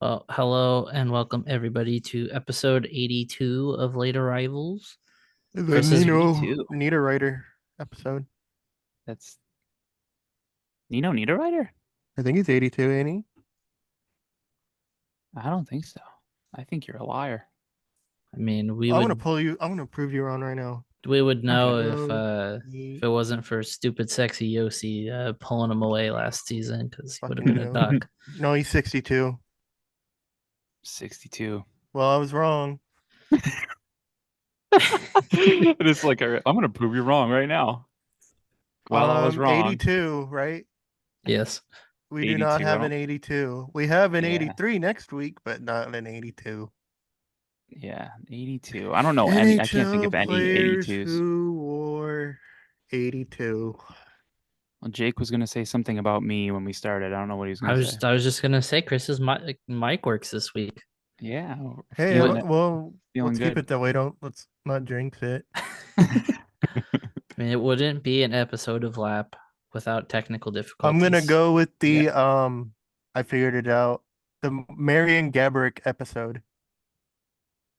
Well, hello and welcome everybody to episode 82 of Late Arrivals. The Chris is Nino 82. Nita Writer episode. That's Nino Niederreiter? I think he's 82, ain't he? I don't think so. I think you're a liar. I mean, I'm gonna prove you wrong right now. we would know Okay. if it wasn't for stupid sexy Yossi pulling him away last season because he would have Fucking been a no. duck. No, he's 62. 62. Well, I was wrong. It's like, I'm going to prove you wrong right now. While I was wrong. 82, right? Yes. We do not 82. I have an don't, 82. We have an yeah. 83 next week, but not an 82. Yeah. 82. I don't know any, I can't think NHL of any players 82s. who wore 82. Well, Jake was going to say something about me when we started. I don't know what he was I going to was say. I was just gonna say Chris's mic works this week. Yeah. We're Hey, feeling it. well, Feeling let's keep good. it that way. Let's not jinx it. I mean, it wouldn't be an episode of Lap without technical I'm gonna difficulties. go with Yeah. the I figured it out. The Marion Gabrick episode.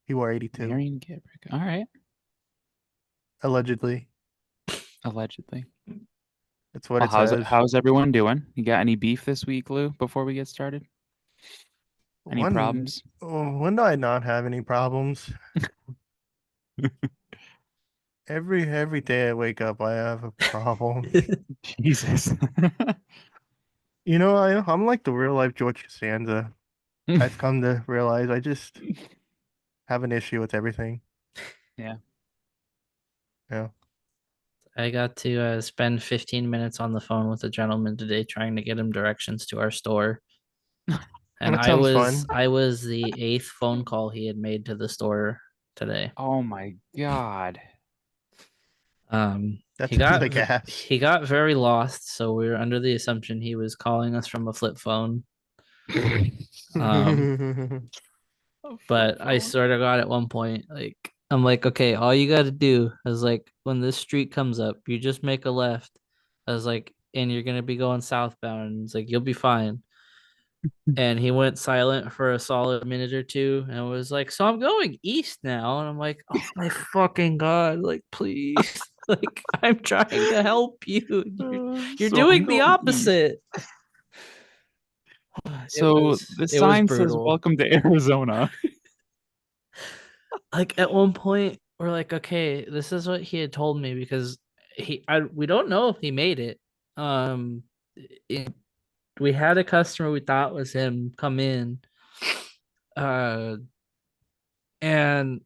He wore 82, Marion Gabrick. All right. allegedly. Allegedly. That's what Well, it says. how's everyone doing? You got any beef this week, Lou, before we get started? Any When problems? when do I not have any problems? Every day I wake up, I have a problem. Jesus. I'm like the real life George Costanza. I've come to realize I just have an issue with everything. Yeah. Yeah. I got to spend 15 minutes on the phone with a gentleman today trying to get him directions to our store. And That I sounds was fun. I was the eighth phone call he had made to the store today. Oh my God. That sounds like ass. He got very lost, so we were under the assumption he was calling us from a flip phone. Um, A flip but I phone. sort of got at one point, like I'm like, okay, all you got to do is like when this street comes up, you just make a left. I was like, and you're gonna be going southbound. And it's like you'll be fine. And he went silent for a solid minute or two and was like, so I'm going east now. And I'm like, oh my fucking God, like, please. Like, I'm trying to help you. You're So I'm doing the going east. opposite. It So was the it was sign says brutal. welcome to Arizona. Like at one point, we're like, okay, this is what he had told me because we don't know if he made it. Um, it, we had a customer we thought was him come in, uh, and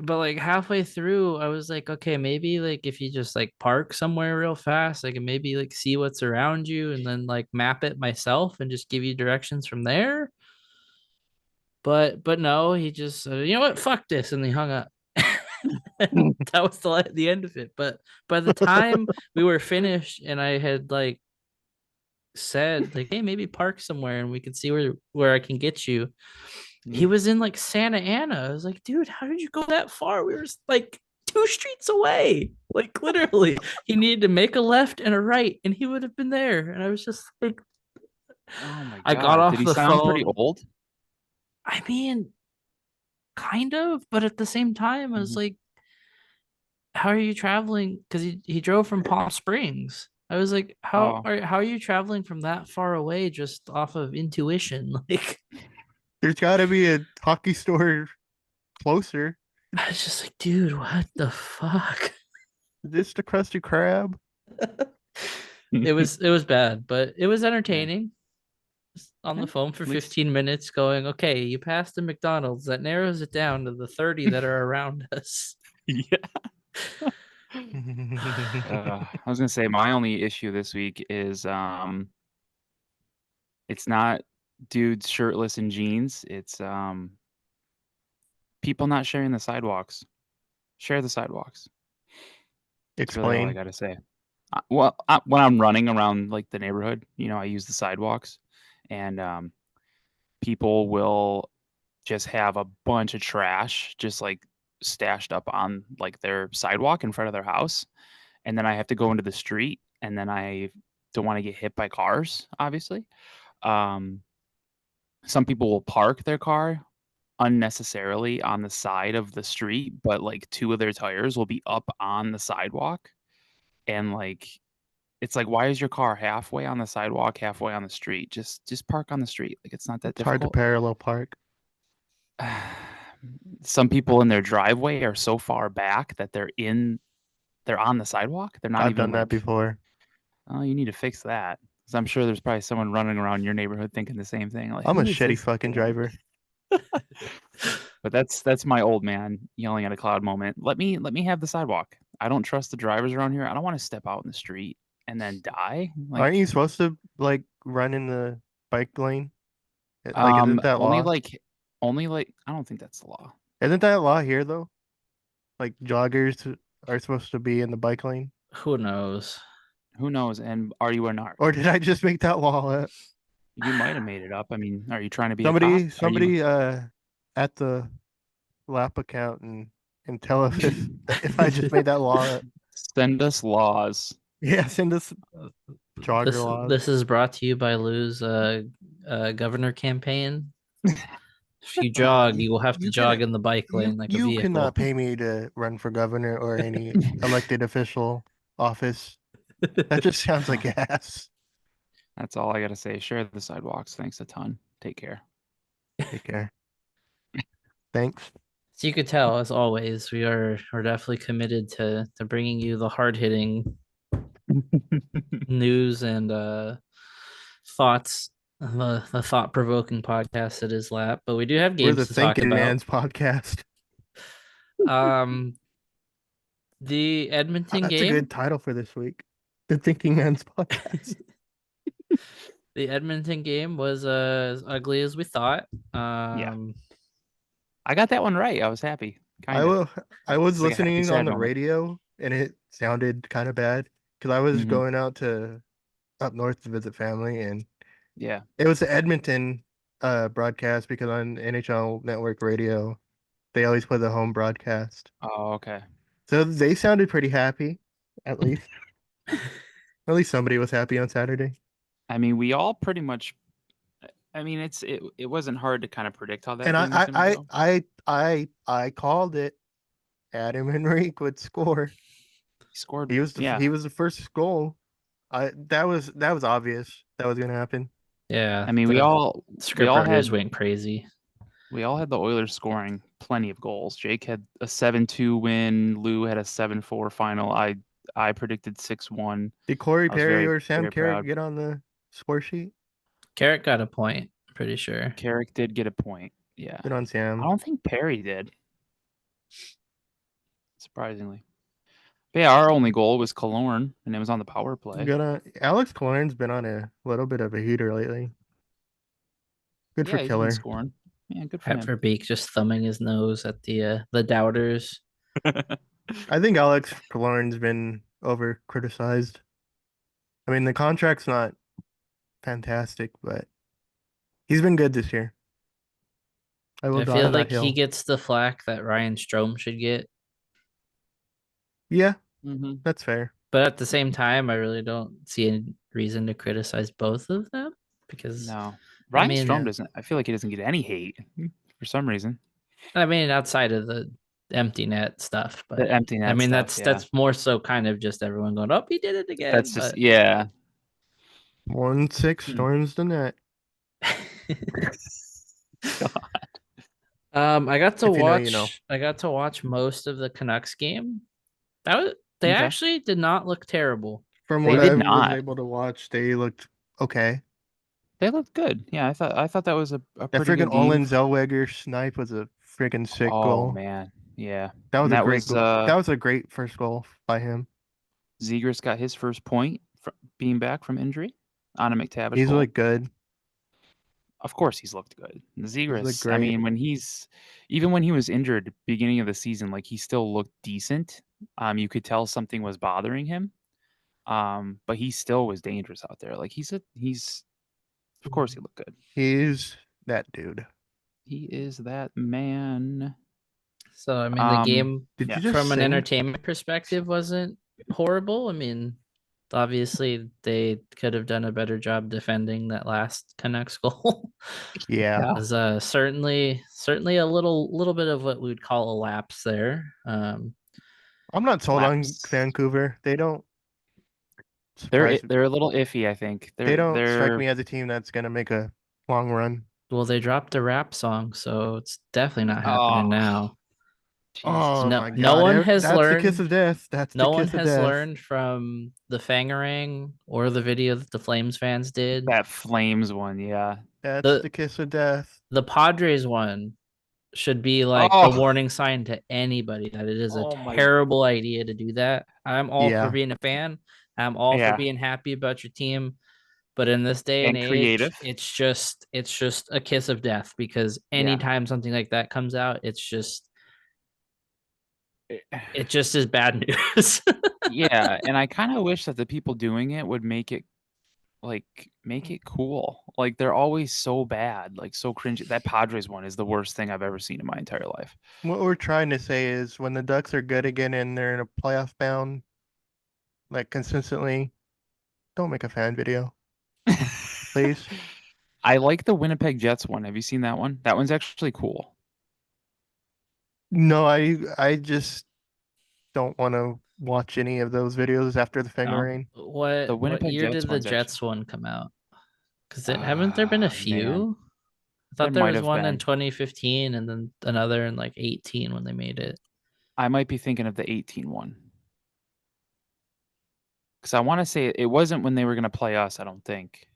but like halfway through, I was like, okay, maybe like if you just like park somewhere real fast, I can maybe like see what's around you and then like map it myself and just give you directions from there. But no, he just said, you know what, fuck this, and he hung up. And that was the end of it. But by the time we were finished and I had like said like, hey, maybe park somewhere and we can see where I can get you, he was in like Santa Ana. I was like, dude, how did you go that far? We were like two streets away. Like literally, he needed to make a left and a right, and he would have been there. And I was just like, Oh my I got God. Did off he the sound pretty phone. old? I mean, kind of, but at the same time, I was Mhm. like, how are you traveling? Because he drove from Palm Springs. I was like, Oh, how are you traveling from that far away just off of intuition? Like, There's got to be a hockey store closer. I was just like, dude, what the fuck? Is this the Krusty Krab? It was bad, but it was yeah. entertaining. Just on Yeah. the phone for At least. 15 minutes going, okay, you passed the McDonald's. That narrows it down to the 30 that are around us. Yeah. I was gonna say my only issue this week is it's not dudes shirtless in jeans. It's people not sharing the sidewalks. Share the sidewalks. That's really all I Explain. gotta say. When I'm running around like the neighborhood, I use the sidewalks, and people will just have a bunch of trash just like stashed up on like their sidewalk in front of their house, and then I have to go into the street, and then I don't want to get hit by cars, obviously. Um, some people will park their car unnecessarily on the side of the street, but like 2 of their tires will be up on the sidewalk. And like, it's like, why is your car halfway on the sidewalk, halfway on the street? Just park on the street. Like, it's not that It's hard to difficult. parallel park. Some people in their driveway are so far back that they're on the sidewalk. They're not I've even done that like, before. oh, you need to fix that. 'Cause I'm sure there's probably someone running around your neighborhood thinking the same thing. Like, I'm a "Who is shitty this fucking idiot?" driver. But that's my old man yelling at a cloud moment. Let me have the sidewalk. I don't trust the drivers around here. I don't want to step out in the street and then die. Like, Aren't you supposed to like run in the bike lane? Like, isn't that only law? like I don't think that's the law. Isn't that law here though? Like joggers are supposed to be in the bike lane? Who knows? Who knows? And are you a narc? Or did I just make that law up? You might have made it up. I mean, are you trying to be a cop? Are you Somebody at the lap account and tell us if I just made that law up. send us laws? Yeah, send us jogger This laws. this is brought to you by Lou's governor campaign. If you jog, you will have to You jog can- in the bike lane like a You vehicle. cannot pay me to run for governor or any elected official office. That just sounds like ass. That's all I gotta say. Share the sidewalks. Thanks a ton. Take care. Take care. Thanks. So you could tell, as always, we're definitely committed to bringing you the hard hitting news and thoughts, the thought provoking podcast that is Lap. But we do have We're games the to talk Thinking about. Man's podcast. The Edmonton That's game. a good title for this week. The Thinking Man's podcast. The Edmonton game was as ugly as we thought. I got that one right. I was happy. I was It's like a happy, listening sad on the moment. radio and it sounded kind of bad because I was Mhm. going out to up north to visit family, and Yeah. it was the Edmonton broadcast because on NHL Network Radio they always play the home broadcast. Oh, okay. So they sounded pretty happy, at least. At least somebody was happy on Saturday. I mean, we all pretty much. I mean, it wasn't hard to kind of predict how that And game was gonna go. I called it. Adam Henrique would score. He scored. He was the first goal. That was obvious that was gonna happen. Yeah. I mean, we all scriptwriters had went crazy. We all had the Oilers scoring plenty of goals. Jake had a 7-2 win. Lou had a 7-4 final. I predicted 6-1. Did Corey I was Perry very, or Sam very Carrick proud. get on the score sheet? Carrick got a point, pretty sure. Carrick did get a point. Yeah. Good on Sam. I don't think Perry did. Surprisingly. But yeah, our only goal was Killorn, and it was on the power play. Good on Alex Killorn's been on a little bit of a heater lately. Good for He's been Killer. scoring. Yeah, good for him. Pepper Beak just thumbing his nose at the doubters. I think Alex Killorn's been over criticized. I mean, the contract's not fantastic, but he's been good this year. I will I die feel on that like he hill. gets the flack that Ryan Strome should get. Yeah, Mhm. that's fair. But at the same time, I really don't see any reason to criticize both of them because No. Ryan mean, Strome doesn't. I feel like he doesn't get any hate for some reason. I mean, outside of the empty net stuff, but The empty net I mean, stuff, that's more so kind of just everyone going, "Oh, he did it again." That's just but- yeah. 1-6 storms the net. I got to If you know, watch. you know. I got to watch most of the Canucks game. They Okay. actually did not look terrible. From They what did I not. was able to watch, they looked okay. They looked good. Yeah, I thought that was a That pretty freaking good game. Olin Zellweger snipe was a freaking sick Oh goal. man, yeah. That was And a great goal. That was a great first goal by him. Zegers got his first point being back from injury on a McTavish He's goal. looked good. Of course, he's looked good. Zegers, looked I great. mean, even when he was injured beginning of the season, like he still looked decent. You could tell something was bothering him. But he still was dangerous out there. Like he's of course he looked good. He's that dude. He is that man. So I mean, the game Did Yeah. you just from an sing? entertainment perspective wasn't horrible. I mean, Obviously, they could have done a better job defending that last Canucks goal. Yeah. It was certainly a little bit of what we would call a lapse there. I'm not sold on Lapse. Vancouver. They don't They're surprise me. they're a little iffy, I think. They don't strike They're me as a team that's gonna make a long run. Well, they dropped a rap song, so it's definitely not happening oh now. Oh Jesus. No, my no God. one has That's the kiss learned. of death. That's the No one kiss of has death. learned from the Fangarang or the video that the Flames fans did. That Flames one, yeah. That's The the kiss of death. the Padres one should be like the Oh, warning sign to anybody that it is a oh my, terrible idea to do that. I'm all for Yeah. being a fan. I'm all for yeah. being happy about your team. But in this day and And age, creative. it's just a kiss of death because Yeah. anytime something like that comes out, it Eh, just is bad news. Yeah, and I kind of wish that the people doing it would make it cool. Like they're always so bad, like so cringy. That Padres one is the worst thing I've ever seen in my entire life. What we're trying to say is when the Ducks are good again and they're in a playoff bound, like consistently, don't make a fan video, please. I like the Winnipeg Jets one. Have you seen that one? That one's actually cool. No, I just don't want to watch any of those videos after the No. Fingering. What The what Winnipeg year Jets did the one's Jets actually one come out? Because haven't there been a man. few? I There thought there might was have one in been. 2015 and then another in like 18 when they made it. I might be thinking of the 18 one. Because I want to say it wasn't when they were going to play us, I don't think.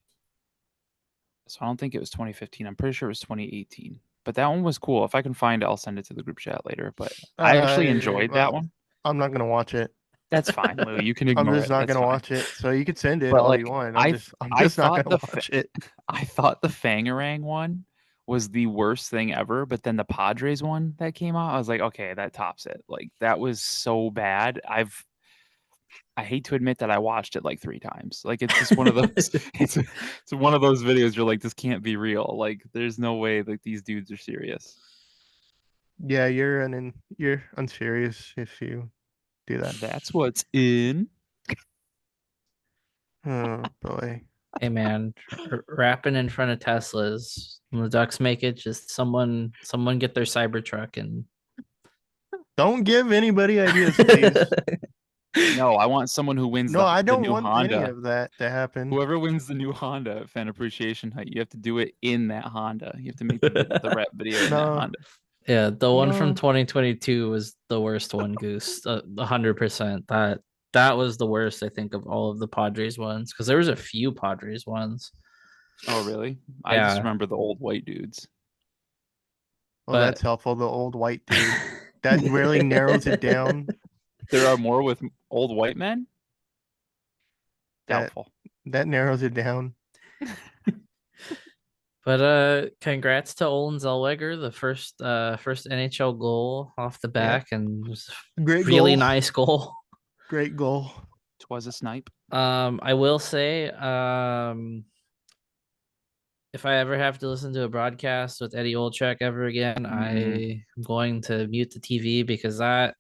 So I don't think it was 2015. I'm pretty sure it was 2018. But that one was cool. If I can find it, I'll send it to the group chat later. But I actually enjoyed that one. I'm not gonna watch it. That's fine, Lou. You can I'm ignore just it. not That's gonna fine. watch it. So you could send it But all like you want. I I'm I just not thought gonna the watch it. I thought the Fangarang one was the worst thing ever, but then the Padres one that came out, I was like, okay, that tops it. Like that was so bad. I hate to admit that I watched it like 3 times. Like it's just one of those it's one of those videos you're like, this can't be real. Like there's no way like these dudes are serious. Yeah, you're unserious if you do that. That's what's in. Oh boy. Hey man, rapping in front of Teslas. When the Ducks make it, just someone get their Cybertruck and Don't give anybody ideas, please. No, I want someone who wins No, I the don't new want any Honda. of that to happen. Whoever wins the new Honda Fan Appreciation Hut, you have to do it in that Honda. You have to make the rap video in that No. Honda. Yeah, the one from No. 2022 was the worst one, Goose. 100%. That was the worst, I think, of all of the Padres ones because there was a few Padres ones. Oh, really? I just Yeah. remember the old white dudes. Well, But- that's helpful. The old white dude. That really narrows it down. There are more with old white men? That- Doubtful. That narrows it down. But congrats to Olin Zellweger, the first NHL goal off the back, and it was a Great really goal. nice goal. Great goal. Twas a snipe. I will say, if I ever have to listen to a broadcast with Eddie Olczyk ever again, I'm going to mute the TV because that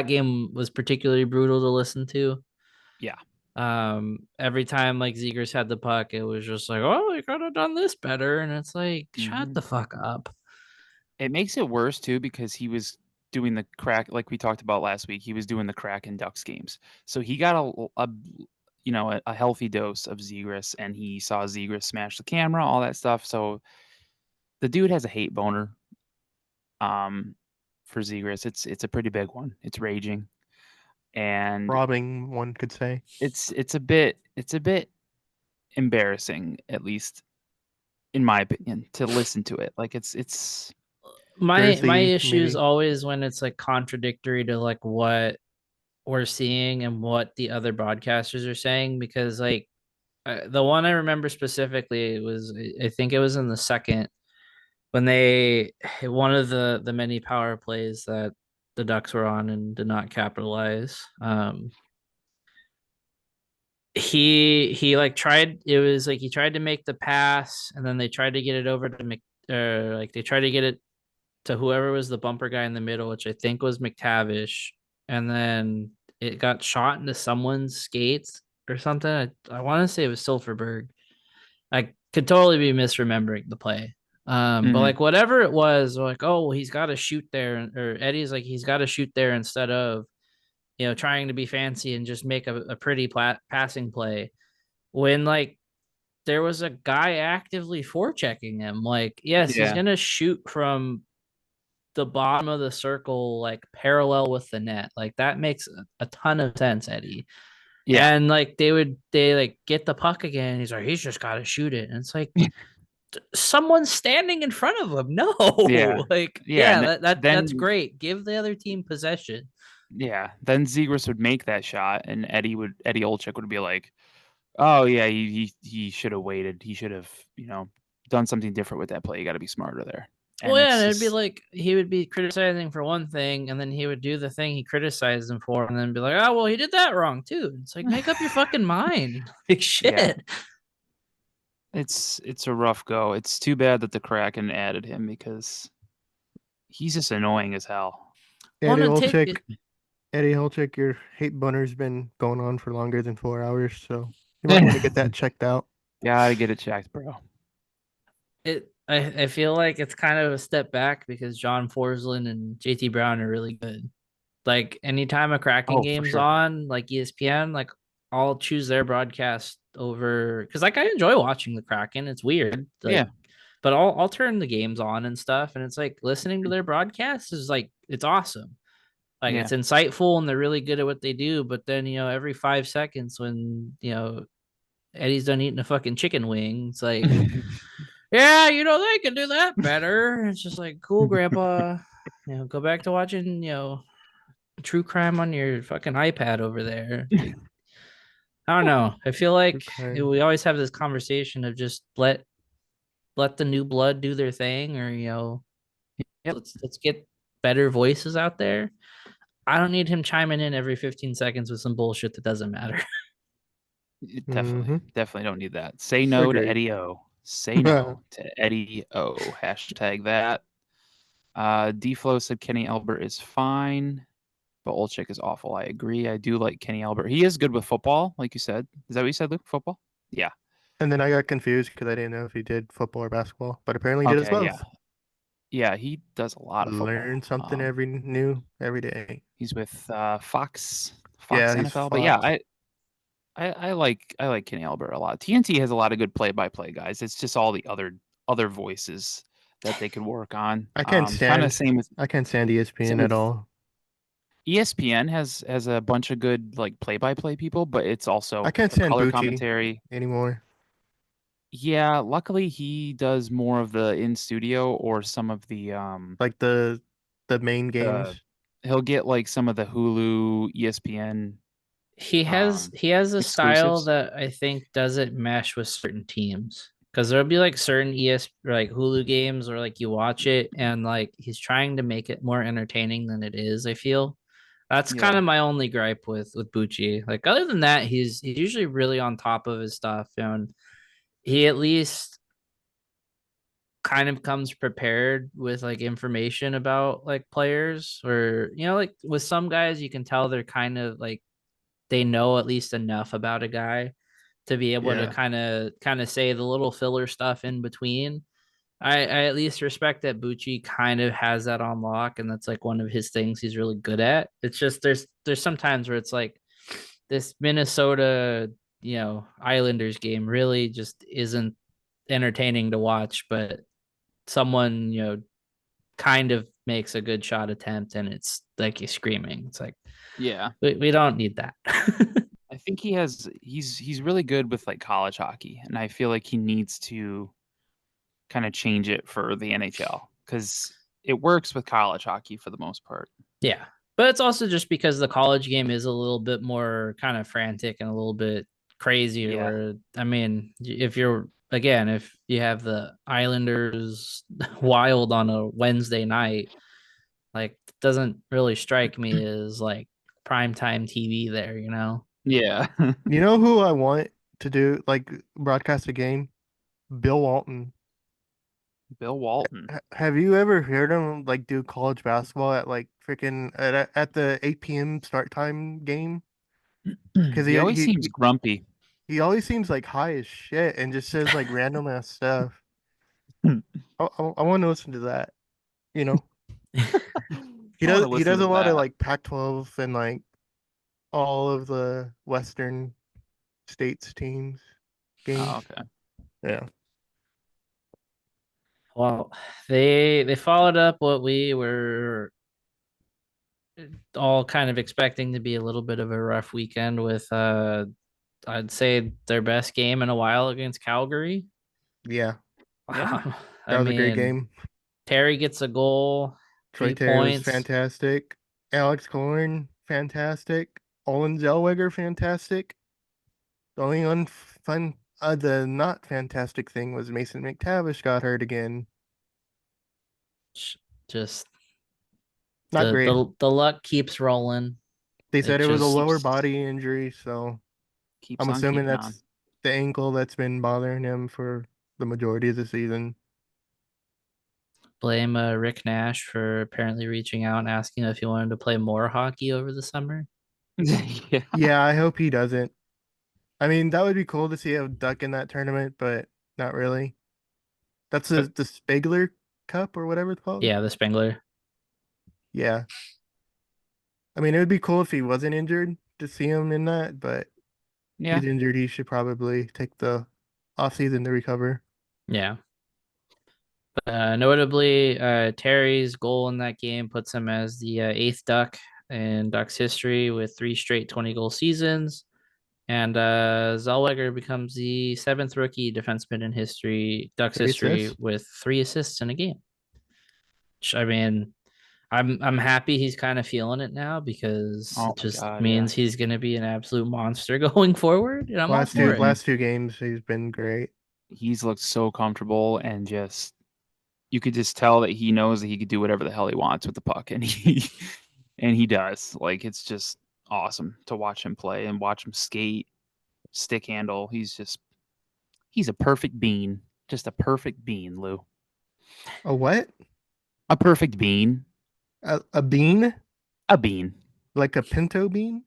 game was particularly brutal to listen to. Yeah. Every time like Zegers had the puck, it was just like, oh, you could have done this better, and it's like, shut the fuck up. It makes it worse too because he was doing the crack like we talked about last week. He was doing the Kraken Ducks games, so he got a healthy dose of Zegras, and he saw Zegras smash the camera, all that stuff. So the dude has a hate boner. For Zegras, it's a pretty big one. It's raging, and Robbing, one could say. it's a bit embarrassing, at least in my opinion, to listen to it. Like it's My Girthy, issue is maybe. always when it's like contradictory to like what we're seeing and what the other broadcasters are saying, because like the one I remember specifically was, I think it was in the second when they one of the many power plays that the Ducks were on and did not capitalize. He like tried, it was like he tried to make the pass and then they tried to get it over to like they tried to get it to whoever was the bumper guy in the middle, which I think was McTavish, and then it got shot into someone's skates or something. I want to say it was Silverberg. I could totally be misremembering the play. But Mhm. like whatever it was, like, oh, well, he's got to shoot there, or Eddie's like, he's got to shoot there instead of, trying to be fancy and just make a pretty passing play. When like there was a guy actively forechecking him, like, yes, he's Yeah. gonna shoot from the bottom of the circle, like parallel with the net. Like that makes a ton of sense, Eddie. Yeah. And like they like get the puck again. He's like, he's just got to shoot it. And it's like, someone's standing in front of him. No, Yeah. like, Yeah. yeah, And that's then great. Give the other team possession. yeah, then Zegras would make that shot, and Eddie Olczyk would be like, "Oh yeah, he should have waited. He should have done something different with that play. You got to be smarter there." Well, And yeah, and it's it'd be just like he would be criticizing for one thing, and then he would do the thing he criticized him for, and then be like, "Oh, well, he did that wrong too." It's like, make up your fucking mind. Like yeah, shit. it's a rough go. It's too bad that the Kraken added him because he's just annoying as hell. Want Eddie to take Olczyk, it? Eddie Olczyk, your hate bunner's been going on for longer than 4 hours, so you might want to get that checked out. Gotta get it checked, bro. I feel like it's kind of a step back because John Forsland and JT Brown are really good. Like anytime a Kraken Oh, for game's sure. on, like ESPN, like I'll choose their broadcast over, because like I enjoy watching the Kraken. It's weird, like, Yeah. but I'll turn the games on and stuff, and it's like listening to their broadcast is like it's awesome. Like Yeah. it's insightful and they're really good at what they do. But then every 5 seconds when Eddie's done eating a fucking chicken wing, it's like, yeah, they can do that better. It's just like, cool, Grandpa. Go back to watching true crime on your fucking iPad over there. Like, I don't know. I feel like Okay. we always have this conversation of just let the new blood do their thing, or Yep. let's get better voices out there. I don't need him chiming in every 15 seconds with some bullshit that doesn't matter. Definitely don't need that. Say no to Agreed. Eddie O. Say no to Eddie O. Hashtag that. D-Flow said Kenny Albert is fine, but Olczyk is awful. I agree. I do like Kenny Albert. He is good with football, like you said. Is that what you said, Luke? Football? Yeah. And then I got confused because I didn't know if he did football or basketball, but apparently he did us Okay, yeah. both. Yeah, he does a lot of Learn football. something every day. He's with Fox Yeah, he's NFL. But yeah, Fox. I like Kenny Albert a lot. TNT has a lot of good play-by-play guys. It's just all the other voices that they could work on. I can't Kind of stand same with ESPN same at with all. ESPN has a bunch of good like play-by-play people, but it's also I can't the stand color Bucci commentary. anymore. Yeah, luckily he does more of the in studio or some of the Like the main the games. he'll get like some of the Hulu, ESPN He has um he has a style exclusives. that I think doesn't mesh with certain teams. Because there'll be like certain or like Hulu games where like you watch it and like he's trying to make it more entertaining than it is, I feel. That's kind Yeah. of my only gripe with Bucci. Like other than that, he's usually really on top of his stuff, and he at least kind of comes prepared with like information about like players, or like with some guys you can tell they're kind of like they know at least enough about a guy to be able to Yeah. kind of say the little filler stuff in between. I at least respect that Bucci kind of has that on lock, and that's like one of his things he's really good at. It's just there's some times where it's like this Minnesota, Islanders game really just isn't entertaining to watch, but someone, kind of makes a good shot attempt and it's like you're screaming. It's like Yeah. we don't need that. I think he's really good with like college hockey, and I feel like he needs to kind of change it for the NHL because it works with college hockey for the most part. Yeah. But it's also just because the college game is a little bit more kind of frantic and a little bit crazier. Yeah. Where, I mean, if you have the Islanders wild on a Wednesday night, like, doesn't really strike me as like primetime TV there, Yeah. You know who I want to do like broadcast a game? Bill Walton. Bill Walton. Have you ever heard him like do college basketball at like freaking at the 8 p.m. start time game? because He always seems grumpy. he always seems like high as shit and just says like random ass stuff. I want to listen to that. You know, he I want does to he listen does to a lot of that. like Pac-12 and like all of the Western states teams Oh, games. okay. Yeah. Well, they followed up what we were all kind of expecting to be a little bit of a rough weekend with I'd say their best game in a while against Calgary. Yeah. Yeah. I That was a great mean, game. Terry gets a goal, Troy three Terry was points. fantastic. Alex Killorn, fantastic. Olin Zellweger, fantastic. The only unfun, the not fantastic thing was Mason McTavish got hurt again. Just Not the great. the luck keeps rolling. They It said it was a just lower Keeps body injury, so keeps I'm on assuming keeping on. that's the ankle that's been bothering him for the majority of the season. blame Rick Nash for apparently reaching out and asking if he wanted to play more hockey over the summer. Yeah. Yeah, I hope he doesn't. I mean, that would be cool to see a Duck in that tournament, but not really. That's the Spengler Cup or whatever it's called. Yeah, the Spengler. Yeah. I mean, it would be cool if he wasn't injured to see him in that, but Yeah. he's injured. He should probably take the off season to recover. Yeah. Notably, Terry's goal in that game puts him as the eighth Duck in Ducks history with three straight 20-goal seasons. And Zellweger becomes the seventh rookie defenseman in history, Ducks Three history, assists. with 3 assists in a game. Which, I mean, I'm happy he's kind of feeling it now because Oh it my just God. Yeah. means he's going to be an absolute monster going forward, and I'm all Last two for it. Mhm. last two games, he's been great. He's looked so comfortable and just you could just tell that he knows that he could do whatever the hell he wants with the puck, and he does. Like it's just awesome to watch him play and watch him skate, stick handle. He's a perfect bean, just a perfect bean, Lou. A what? A perfect bean, A bean? a bean. Like a pinto bean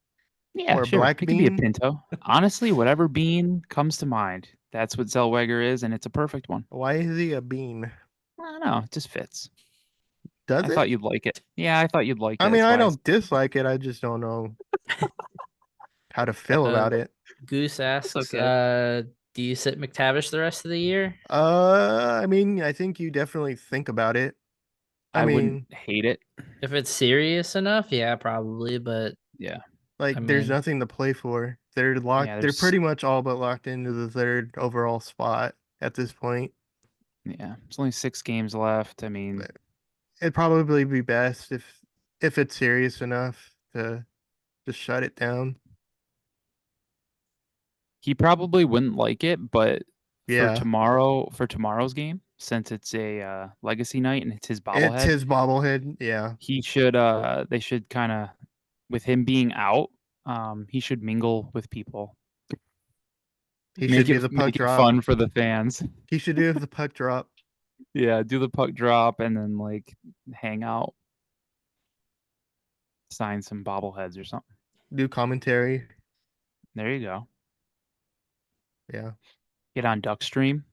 Yeah, or a sure. black It could be a bean? pinto. Honestly, whatever bean comes to mind. That's what Zellweger is, and it's a perfect one. Why is he a bean? I don't know. It just fits. Does I it? thought you'd like it. Yeah, I thought you'd like I it. mean, That's I why I don't dislike it. I just don't know how to feel Uh, about it. Goose It's asks, okay. do you sit McTavish the rest of the year? I mean, I think you definitely think about it. I I wouldn't mean, hate it. If it's serious enough, yeah, probably. But Yeah. I like there's mean, nothing to play for. They're locked. Yeah, They're there's pretty much all but locked into the third overall spot at this point. yeah, there's only 6 games left. I mean, But it'd probably be best if it's serious enough to just shut it down. he probably wouldn't like it, but Yeah, for tomorrow's game, since it's a legacy night and it's his it's bobblehead, his bobblehead. Yeah, he should they should kind of with him being out, he should mingle with people. he should do the puck Make it drop. fun for the fans. He should do the puck drop. Yeah, do the puck drop and then like hang out, sign some bobbleheads or something. Do commentary. There you go. Yeah, Get on Duckstream.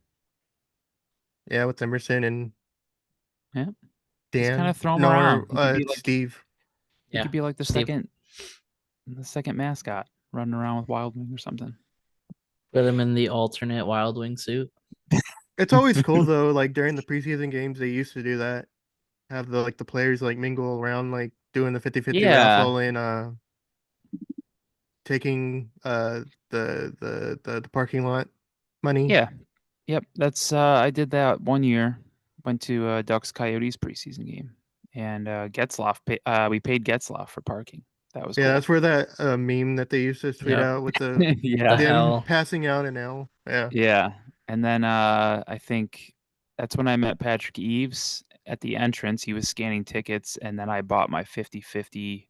yeah, with Emerson and Yeah. Just kind Dan. of throw him No, around. or Steve. He yeah, could be like Steve, the second mascot running around with Wild Wing or something. put him in the alternate Wild Wing suit. It's always cool though. Like during the preseason games, they used to do that. Have the players like mingle around, like doing the 50-50 Yeah. raffle and taking the parking lot money. Yeah. Yep. That's I did that one year. Went to Ducks Coyotes preseason game. And we paid Getzloff for parking. That was Yeah, cool. that's where that meme that they used to tweet Yep. out with the Yeah. The them L. passing out an L. Yeah. Yeah. And then I think that's when I met Patrick Eves at the entrance. He was scanning tickets, and then I bought my 50-50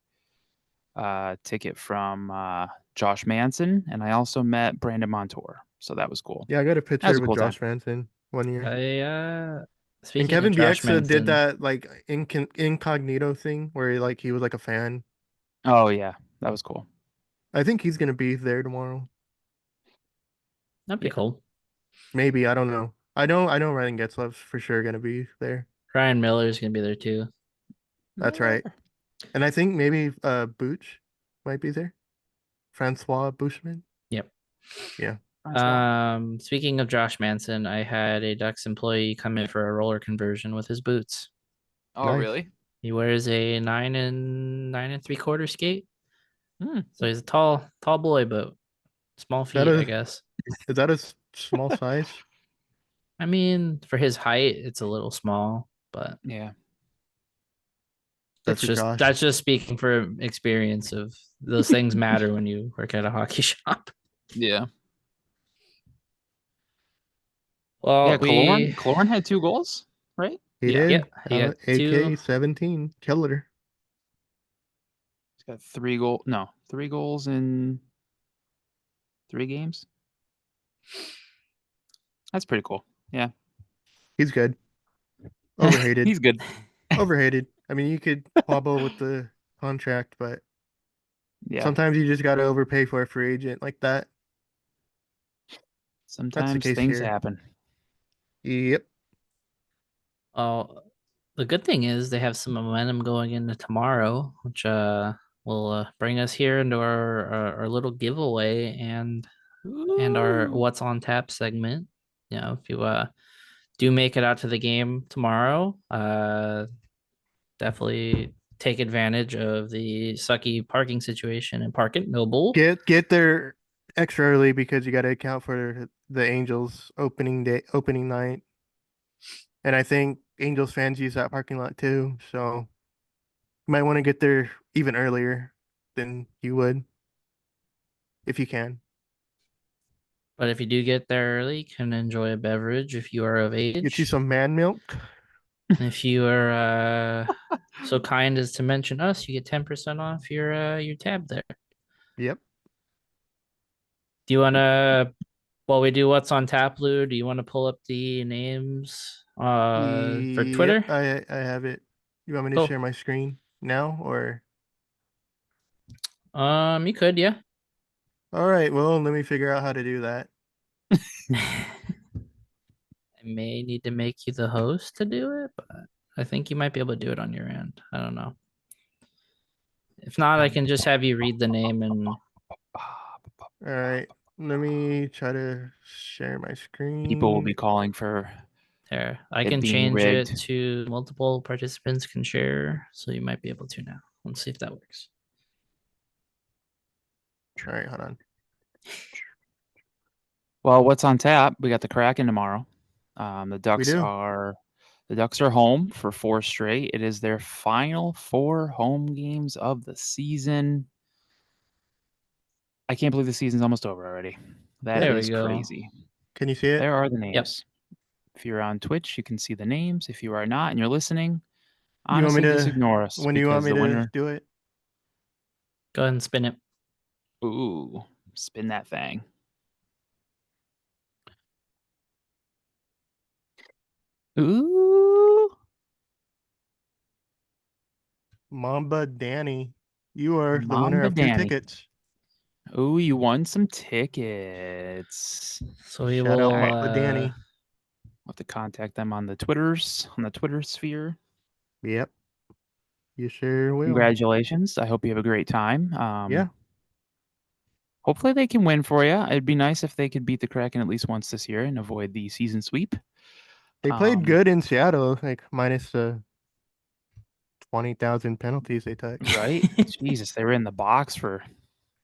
ticket from Josh Manson, and I also met Brandon Montour. So that was cool. Yeah, I got a That was picture a with cool time. Josh Manson one year. I And speaking of Kevin Josh Bieksa did Manson, that like incognito thing where he was like a fan. Oh yeah, that was cool. I think he's gonna be there tomorrow. That'd be Yeah. cool. Maybe, I don't know. I know Ryan Getzlow's for sure gonna be there. Ryan Miller's gonna be there too. That's right. And I think maybe Booch might be there. Francois Bushman. Yep. Yeah. Speaking of Josh Manson, I had a Ducks employee come in for a roller conversion with his boots. Oh, Nice. really? He wears a 9 3/4 skate. Hmm. So he's a tall boy, but small That feet, I a guess. is that a small size? I mean, for his height, it's a little small, but Yeah. Good for Josh. that's just speaking for experience of those things matter when you work at a hockey shop. Yeah. Well, Yeah. Kaloran had 2 goals, right? He Yeah. did. Yeah, he got AK two. 17 killer. He's got 3 goals in 3 games. That's pretty cool. Yeah. He's good. Overhated. He's good. Overhated. I mean, you could quabble with the contract, but Yeah. sometimes you just got to overpay for a free agent like that. Sometimes case things here. happen. Yep. Oh, the good thing is they have some momentum going into tomorrow, which will bring us here into our little giveaway and our Ooh. what's on tap segment. You know, if you do make it out to the game tomorrow, definitely take advantage of the sucky parking situation and park at Noble. Get there extra early because you got to account for the Angels opening night. And I think Angels fans use that parking lot too, so you might want to get there even earlier than you would if you can. But if you do get there early, you can enjoy a beverage if you are of age. Get you some man milk. If you are so kind as to mention us, you get 10% off your tab there. Yep. Do you want to, while we do what's on tap, Lou, do you want to pull up the names for Twitter? Yep, I have it. You want me to Cool. share my screen now or? You could, yeah. All right, well, let me figure out how to do that. I may need to make you the host to do it, but I think you might be able to do it on your end. I don't know. If not, I can just have you read the name and All right, let me try to share my screen. People will be calling for there. I it can being change rigged. it to multiple participants can share, so you might be able to now. Let's see if that works. All right, hold on. Well, what's on tap? We got the Kraken tomorrow. The Ducks do. are home for 4 straight. It is their final 4 home games of the season. I can't believe the season's almost over already. That There we is go. crazy. Can you see it? There are the names. If you're on Twitch, you can see the names. If you are not and you're listening, You want me honestly, just to ignore us when do you want because me the to winner. do it? Go ahead and spin it. Ooh, spin that thing. Ooh. Mamba Danny, you are the winner Mamba of 2 Danny. tickets. Oh, you won some tickets. So we Shout will out Mamba Danny. We'll have to contact them on the Twitter sphere. Yep. You sure will. Congratulations. I hope you have a great time. Yeah. Hopefully they can win for you. It'd be nice if they could beat the Kraken at least once this year and avoid the season sweep. They played good in Seattle, like minus the 20,000 penalties they took. Right? Jesus, they were in the box for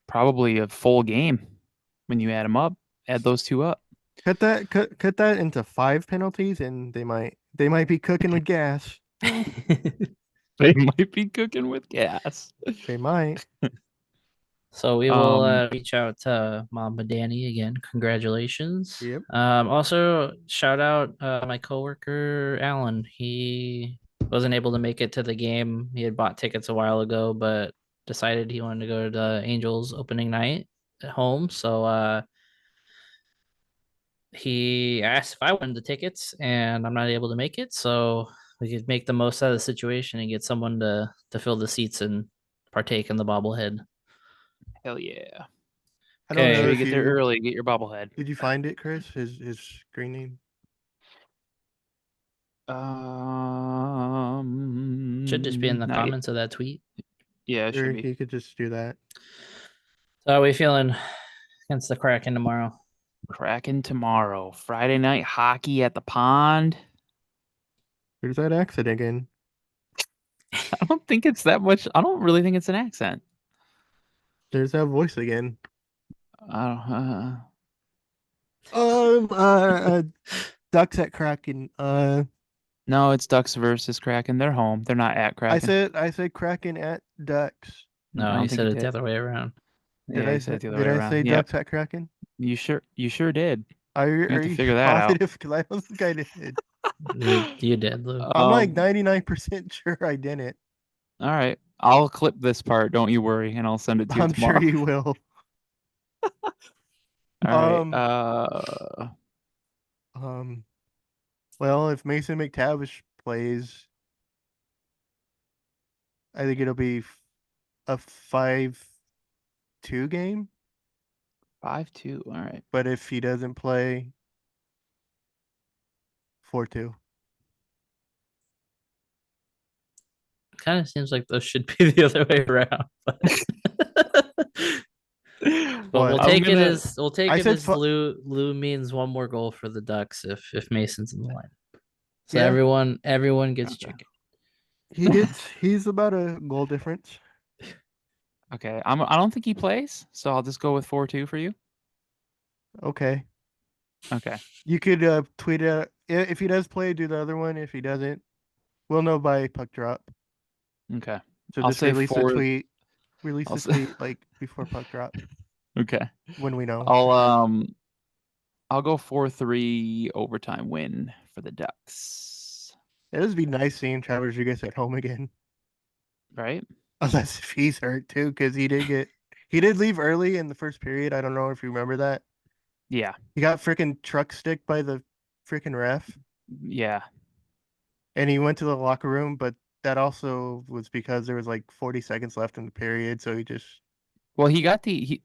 probably a full game when you add them up. Add those 2 up. Cut that into 5 penalties, and they might be cooking with gas. They might be cooking with gas. They might. So we will reach out to Mamba Danny again. Congratulations. Yep. Also, shout out my coworker Alan. He wasn't able to make it to the game. He had bought tickets a while ago, but decided he wanted to go to the Angels opening night at home. So he asked if I wanted the tickets, and I'm not able to make it. So we could make the most out of the situation and get someone to fill the seats and partake in the bobblehead. Hell yeah. I don't Okay. know Sure, you if get there you early. Get your bobblehead. did you find it, Chris? His screen name. Should just be in the Not yet. comments of that tweet. Yeah, it Or should be. you could just do that. So how are we feeling against the Kraken tomorrow? Kraken tomorrow. Friday night hockey at the pond. Where's that accent again? I don't think it's that much. I don't really think it's an accent. There's that voice again. I don't, Ducks at Kraken. no, it's Ducks versus Kraken. They're home. They're not at Kraken. I said Kraken at Ducks. I No, don't you think said you it the did. other way around. Yeah, you said it the other way Did I around. say Yep. Ducks at Kraken? You sure did. Are have to you figure that out. positive? Because I don't think I did. You did, Lou. I'm like Um, 99% sure I didn't. all right. I'll clip this part. Don't you worry, and I'll send it to you I'm tomorrow. sure you will. All right. Well, if Mason McTavish plays, I think it'll be a 5-2 game. 5-2. All right. But if he doesn't play, 4-2. Kind of seems like those should be the other way around. But What? we'll I'm take it gonna- as I said Lou means one more goal for the Ducks if Mason's in the line. So Yeah. everyone gets Okay. chicken. He's about a goal difference. Okay. I don't think he plays, so I'll just go with 4-2 for you. Okay. Okay. You could tweet it if he does play, do the other one. If he doesn't, we'll know by puck drop. Okay. So I'll just say release four- the tweet. Release I'll the say- tweet like before puck drop Okay. when we know. I'll go 4-3 overtime win for the Ducks. It would be nice seeing Travis Rodriguez at home again. Right? Unless if he's hurt too, because he did leave early in the first period. I don't know if you remember that. Yeah. He got freaking truck stick by the freaking ref, Yeah. and he went to the locker room. But that also was because there was like 40 seconds left in the period, so he just Well, he got the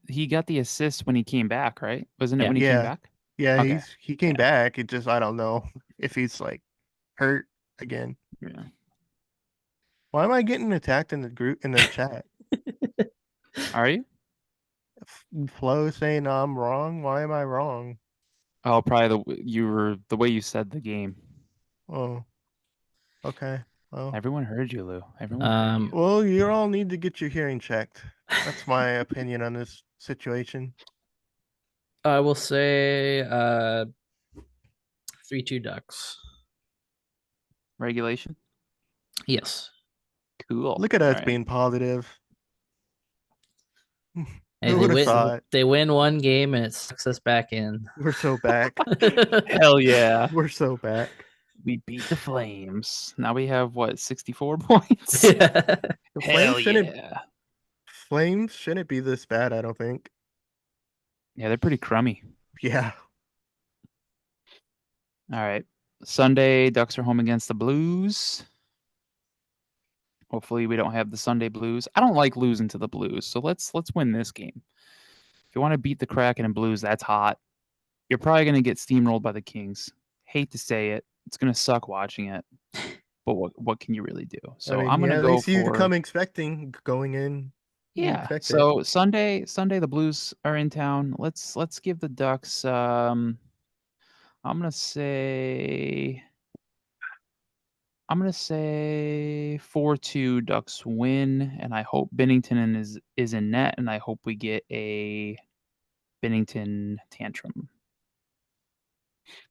assist when he came back, right? Wasn't it Yeah. when he Yeah. came back? yeah Okay. he came Yeah. back. It just I don't know if he's like hurt again. Yeah. Why am I getting attacked in the group in the chat? Are you? Flo saying I'm wrong. Why am I wrong? Oh, probably the way you said the game. Oh, okay. Well, Everyone heard you, Lou. Everyone heard you. well, you all need to get your hearing checked. That's my opinion on this situation. I will say 3-2 Ducks. Regulation. Yes. Cool. Look at us Alright. being positive. Hey, Who would have thought? they win one game and it sucks us back in. We're so back. Hell yeah. We're so back. We beat the Flames. Now we have what, 64 points? Yeah. The Hell Flames yeah. Flames shouldn't be this bad, I don't think. Yeah, they're pretty crummy. Yeah. All right. Sunday, Ducks are home against the Blues. Hopefully we don't have the Sunday Blues. I don't like losing to the Blues, so let's win this game. If you want to beat the Kraken and Blues, that's hot. You're probably going to get steamrolled by the Kings. Hate to say it. It's going to suck watching it. But what can you really do? So I mean, I'm going to at go least you for come expecting going in. you Yeah. expect it. So Sunday the Blues are in town. Let's give the Ducks I'm gonna say 4-2 Ducks win, and I hope Bennington is in net, and I hope we get a Bennington tantrum.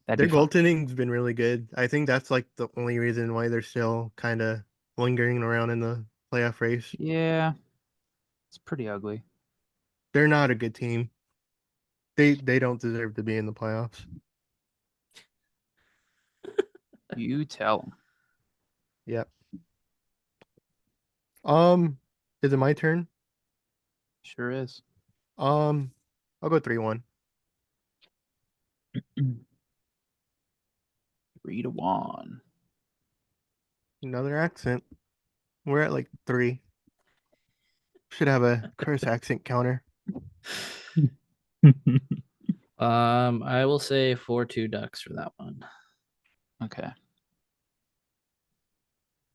Their That'd be fun. goaltending's been really good. I think that's like the only reason why they're still kind of lingering around in the playoff race. Yeah. It's pretty ugly. They're not a good team. They don't deserve to be in the playoffs. You tell them. Yep. Is it my turn? Sure is. I'll go 3-1. 3-1. Another accent. We're at like 3. Should have a curse accent counter. I will say 4-2 Ducks for that one. Okay.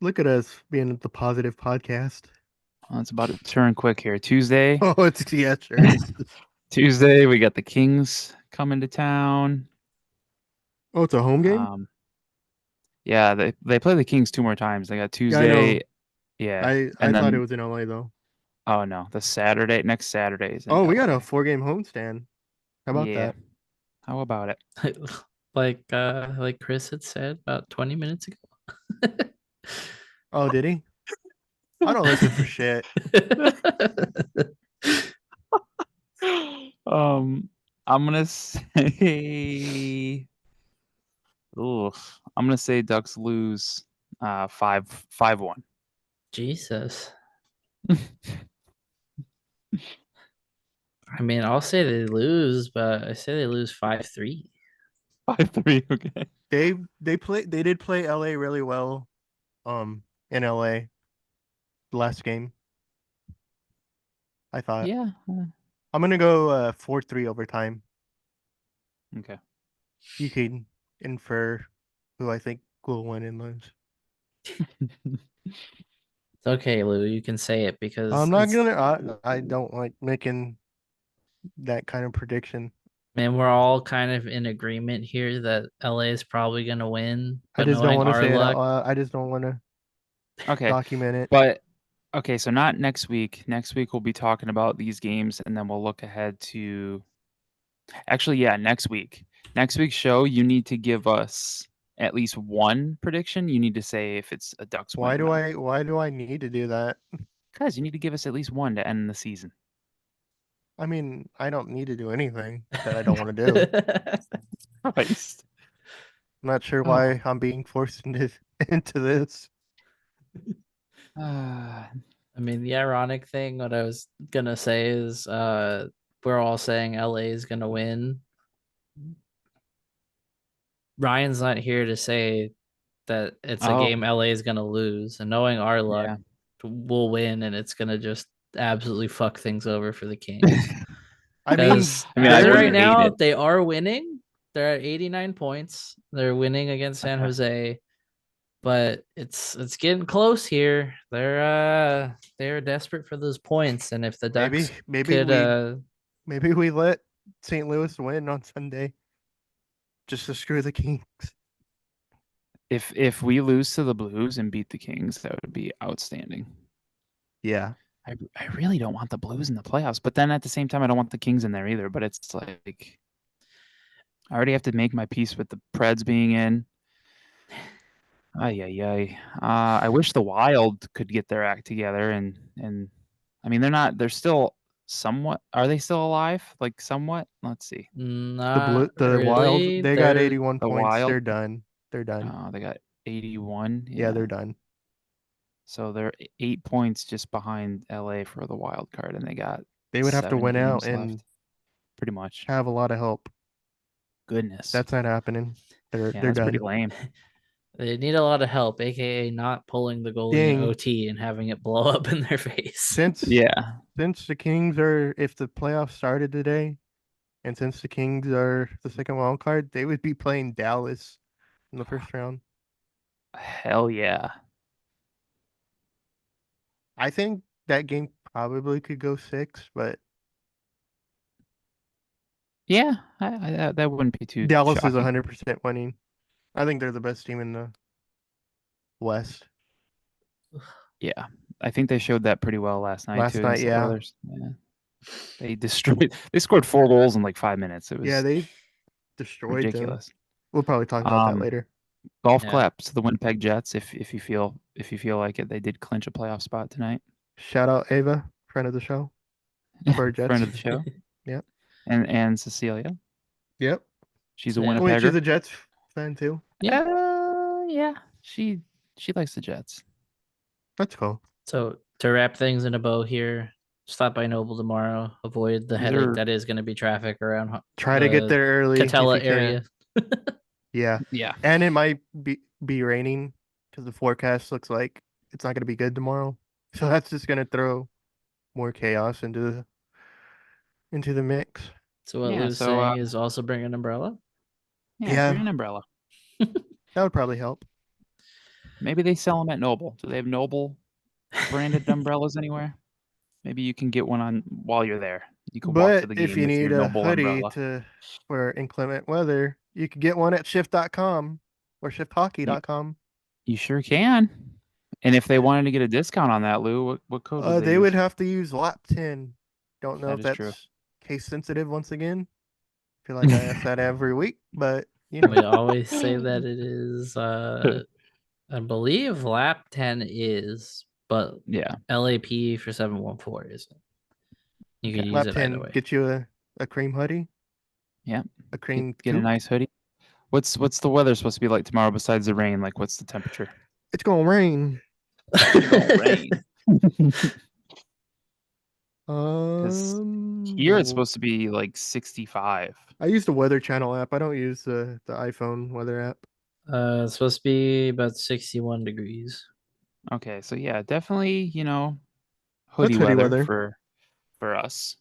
Look at us being the positive podcast. Well, it's about to turn quick here. Tuesday. Oh, it's yeah, sure. it is. Tuesday, we got the Kings coming to town. Oh, it's a home game. Yeah, they play the Kings 2 more times. They got Yeah, I know. Tuesday. Yeah. I and thought then it was in LA though. oh no, next Saturday is in Oh, we got LA. a 4-game homestand. How about Yeah. that? How about it? Like Chris had said about 20 minutes ago. Oh, did he? I don't listen for shit. I'm gonna say I'm gonna say Ducks lose 5-1. Jesus. I mean, I'll say they lose, but I say they lose 5-3. 5-3, okay. They did play LA really well in LA last game. I thought. Yeah. I'm gonna go 4-3 overtime. Okay. You can infer who I think will win and lose. It's okay, Lou. You can say it because I'm not gonna I don't like making that kind of prediction. man, we're all kind of in agreement here that LA is probably gonna win. I But just don't knowing want to our say it out luck, loud. I just don't want to Okay. document it. But okay, so not next week. Next week we'll be talking about these games and then we'll look ahead to actually, yeah, next week. Next week's show, you need to give us at least one prediction. You need to say if it's a Ducks win. Why do I need to do that? Because you need to give us at least one to end the season. I mean, I don't need to do anything that I don't want to do. Christ. I'm not sure Oh. why I'm being forced into this. Uh, I mean, the ironic thing, what I was gonna say is we're all saying LA is gonna win. Ryan's not here to say that it's a game oh, LA is gonna lose, and knowing our luck, yeah. we'll win, and it's gonna just absolutely fuck things over for the Kings. I mean, Because I mean, as I of right wouldn't hate now, it. they are winning. They're at 89 points. They're winning against San Okay. Jose, but it's getting close here. They're desperate for those points, and if the Ducks maybe we let St. Louis win on Sunday just to screw the Kings. If we lose to the Blues and beat the Kings, that would be outstanding. Yeah. I really don't want the Blues in the playoffs, but then at the same time, I don't want the Kings in there either. But it's like I already have to make my peace with the Preds being in. Ay. I wish the Wild could get their act together and I mean they're still somewhat, are they still alive? Like somewhat? Let's see. not The Wild, really. they got They're 81 The points. Wild, They're done. They're done. they got 81. Yeah, they're done. So they're 8 points just behind LA for the wild card, and they got They would have to 7 win out games and left. Pretty much. have a lot of help. Goodness. That's not happening. They're that's done. pretty lame. They need a lot of help, aka not pulling the goalie in Dang. OT and having it blow up in their face. Since Yeah. the Kings are, if the playoffs started today, and since the Kings are the second wild card, they would be playing Dallas in the first round. Hell yeah. I think that game probably could go 6, but Yeah, that wouldn't be too Dallas is shocking. 100% winning. I think they're the best team in the West. Yeah. I think they showed that pretty well last night too. Night, against the yeah. Oilers. Yeah. They scored 4 goals in like 5 minutes. It was they destroyed them. ridiculous. We'll probably talk about that later. Golf Yeah. claps to the Winnipeg Jets if you feel like it. They did clinch a playoff spot tonight. Shout out Ava, friend of the show. For Jets. Friend of the show. Yep. And Cecilia. Yep. She's a Yeah. Winnipegger. Wait, she's a Jets fan too? Yeah. She likes the Jets. That's cool. So to wrap things in a bow here, stop by Noble tomorrow. Avoid the headache that is going to be traffic around. Try to get there early. Catella area. Yeah. Yeah. And it might be raining because the forecast looks like it's not going to be good tomorrow. So that's just going to throw more chaos into into the mix. So what Yeah, Lou's so, saying is also bring an umbrella. Yeah, bring Yeah. an umbrella. That would probably help. Maybe they sell them at Noble. Do they have Noble branded umbrellas anywhere? Maybe you can get one on while you're there. You can walk to But the if game you with your need a Noble hoodie umbrella. for inclement weather, you could get one at shift.com or shifthockey.com. You sure can. And if they Yeah. wanted to get a discount on that, Lou, what code would they They use? would have to use lap 10. Don't know That if is true. that's case sensitive once again. Feel like I ask that every week, but you We know. always say that it is. I believe lap 10 is, but Yeah. LAP for 714 isn't. You Okay. can use Lap it either 10 way. get you a cream hoodie, Yeah. a cream Get a coupe. nice hoodie. What's the weather supposed to be like tomorrow besides the rain? Like what's the temperature? It's gonna rain. It's gonna rain. Here it's Well, supposed to be like 65. I use the Weather Channel app. I don't use the iPhone weather app. It's supposed to be about 61 degrees. Okay, so yeah, definitely, That's hoodie hoodie weather weather. for us.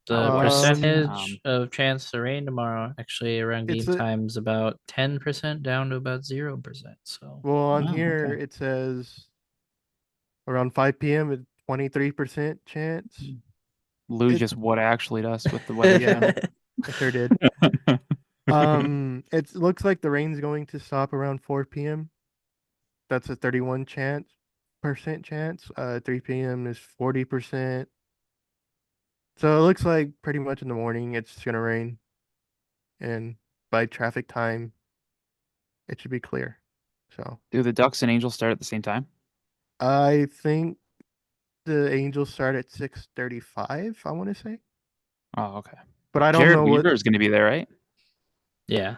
The Out west. percentage of chance to rain tomorrow actually around It's game time's about 10% down to about 0%. So well on Oh, here okay. it says around 5 p.m. at 23% chance. Lou It just what actually does with the weather channel. I sure did. It looks like the rain's going to stop around 4 p.m. That's a 31% chance. 3 p.m. is 40%. So it looks like pretty much in the morning it's gonna rain, and by traffic time it should be clear. So Do the Ducks and Angels start at the same time? I think the Angels start at 6:35, I want to say. Oh, okay. But I don't Jared know Weaver what is going to be there, right? yeah.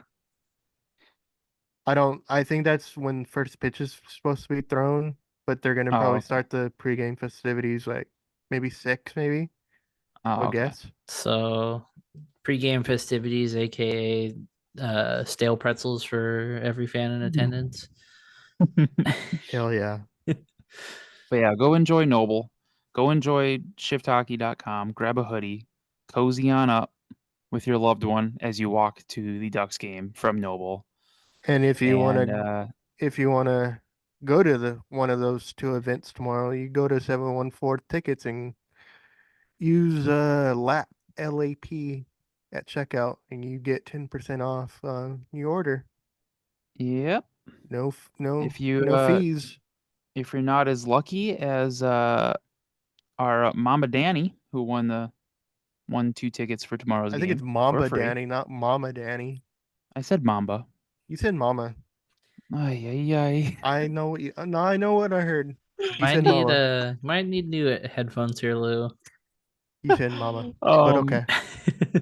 I think that's when first pitch is supposed to be thrown, but they're gonna Oh, probably okay. start the pregame festivities like maybe 6, maybe. I Oh, would okay. guess. So pregame festivities, aka stale pretzels for every fan in attendance. Hell yeah. But yeah, go enjoy Noble. Go enjoy shifthockey.com. Grab a hoodie. Cozy on up with your loved one as you walk to the Ducks game from Noble. And if you And wanna go to the one of those two events tomorrow, you go to 714 tickets and use LAP LAP at checkout and you get 10% off your order. yep, No if you no fees. if you're not as lucky as our Mama Danny, who won 2 tickets for tomorrow's I game think it's for Mamba free. Danny, not Mama Danny. I said Mamba. You said Mama. Ay, ay, ay. I know what you. No, I know what I heard. You Might said need Mama. might need new headphones here, Lou. You said Mama. But okay.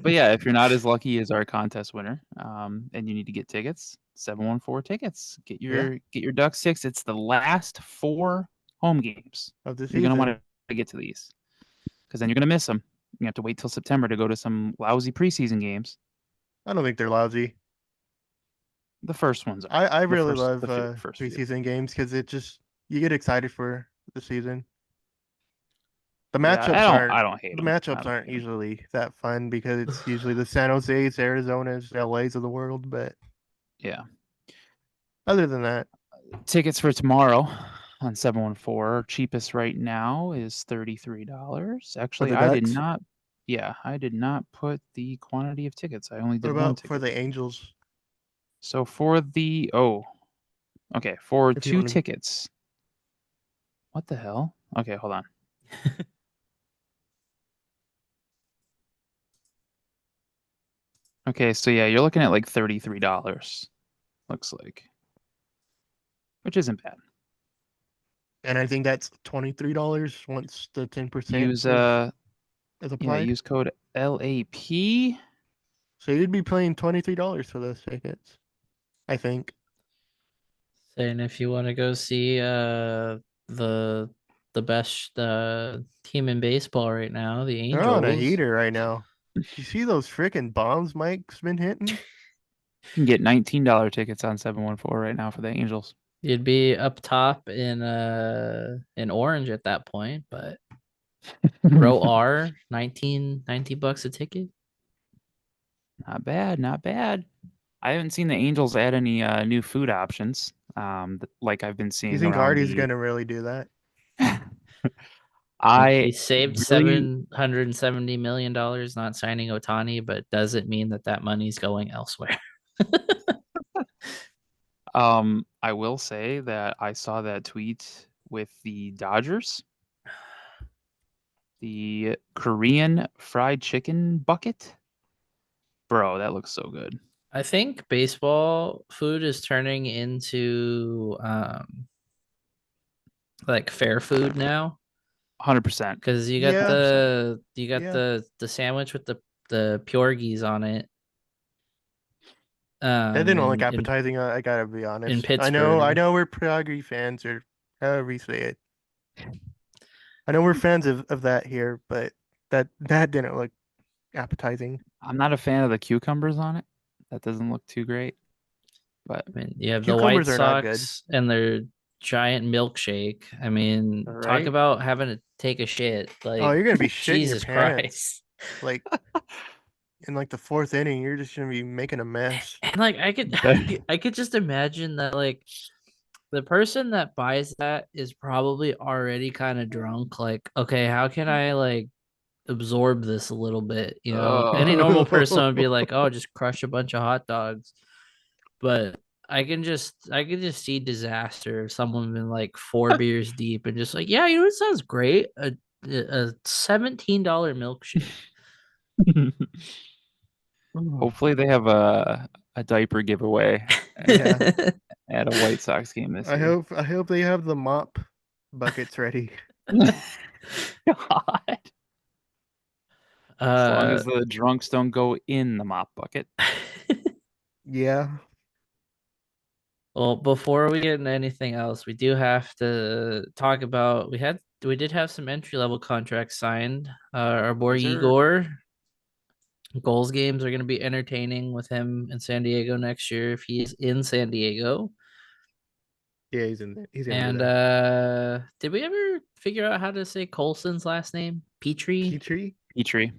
But yeah, if you're not as lucky as our contest winner, and you need to get tickets, 714 tickets. Get your Ducks 6. It's the last 4 home games. Of the You're gonna want season. to get to these, because then you're gonna miss them. You have to wait till September to go to some lousy preseason games. I don't think they're lousy. The first ones are. I The really first- love the first few. preseason games because it just you get excited for the season. The Yeah, matchups I don't hate the 'em. I matchups don't aren't hate 'em. usually that fun because it's usually the San Jose's, Arizona's, LA's of the world. But Yeah. other than that, Tickets for tomorrow on 714 cheapest right now is $33. Actually, the I did Ducks? not. Yeah, I did not put the quantity of tickets. I only what did one about for ticket. the Angels? So for for If you 2 want to, tickets. What the hell? Okay, hold on. Okay, so yeah, you're looking at like $33. Looks like, which isn't bad. and I think that's $23 once the 10% Use is applied. use code LAP. So you'd be paying $23 for those tickets, I think. Saying if you want to go see the best team in baseball right now, the They're on a Angels. heater right now. You see those freaking bombs Mike's been hitting? You can get $19 tickets on 714 right now for the Angels. You'd be up top in orange at that point, but Row R, 19 bucks a ticket. Not bad, not bad. I haven't seen the Angels add any new food options. Like I've been Do you seeing think around Artie's the. gonna really do that? I He saved really, $770 million not signing Otani, but doesn't mean that money's going elsewhere. I will say that I saw that tweet with the Dodgers, the Korean fried chicken bucket. Bro, that looks so good. I think baseball food is turning into like fair food now 100%. because you got Yeah, 100%. yeah. the sandwich with the Pyorgies on it. That didn't look In appetizing. I gotta be honest. I Pittsburgh. know we're Prague fans, or however you say it. I know we're fans of that here, but that didn't look appetizing. I'm not a fan of the cucumbers on it. That doesn't look too great. But I mean, you have the White Cucumbers are not good. Sox and their giant milkshake. I mean, talk right? about having to take a shit. Oh, Like, you're gonna be shitting your Jesus pants. Christ. Like in like the fourth inning, you're just gonna be making a mess. And like I could just imagine that like the person that buys that is probably already kind of drunk. Like, okay, how can I like absorb this a little bit? You know, any normal person would be like, oh, just crush a bunch of hot dogs. But I can just see disaster if someone been like 4 beers deep and just like, yeah, you know, it sounds great. A $17 milkshake. Hopefully they have a diaper giveaway Yeah. at a White Sox game this I year. hope they have the mop buckets ready. God. As long uh as the drunks don't go in the mop bucket. Yeah. well, before we get into anything else, we do have to talk about we did have some entry level contracts signed. Our boy Yes, sir. Igor goals games are going to be entertaining with him in San Diego next year if he's in San Diego. Yeah, he's in there. He's gonna be And there. did we ever figure out how to say Colson's last name? Petrie. Petrie? Petrie.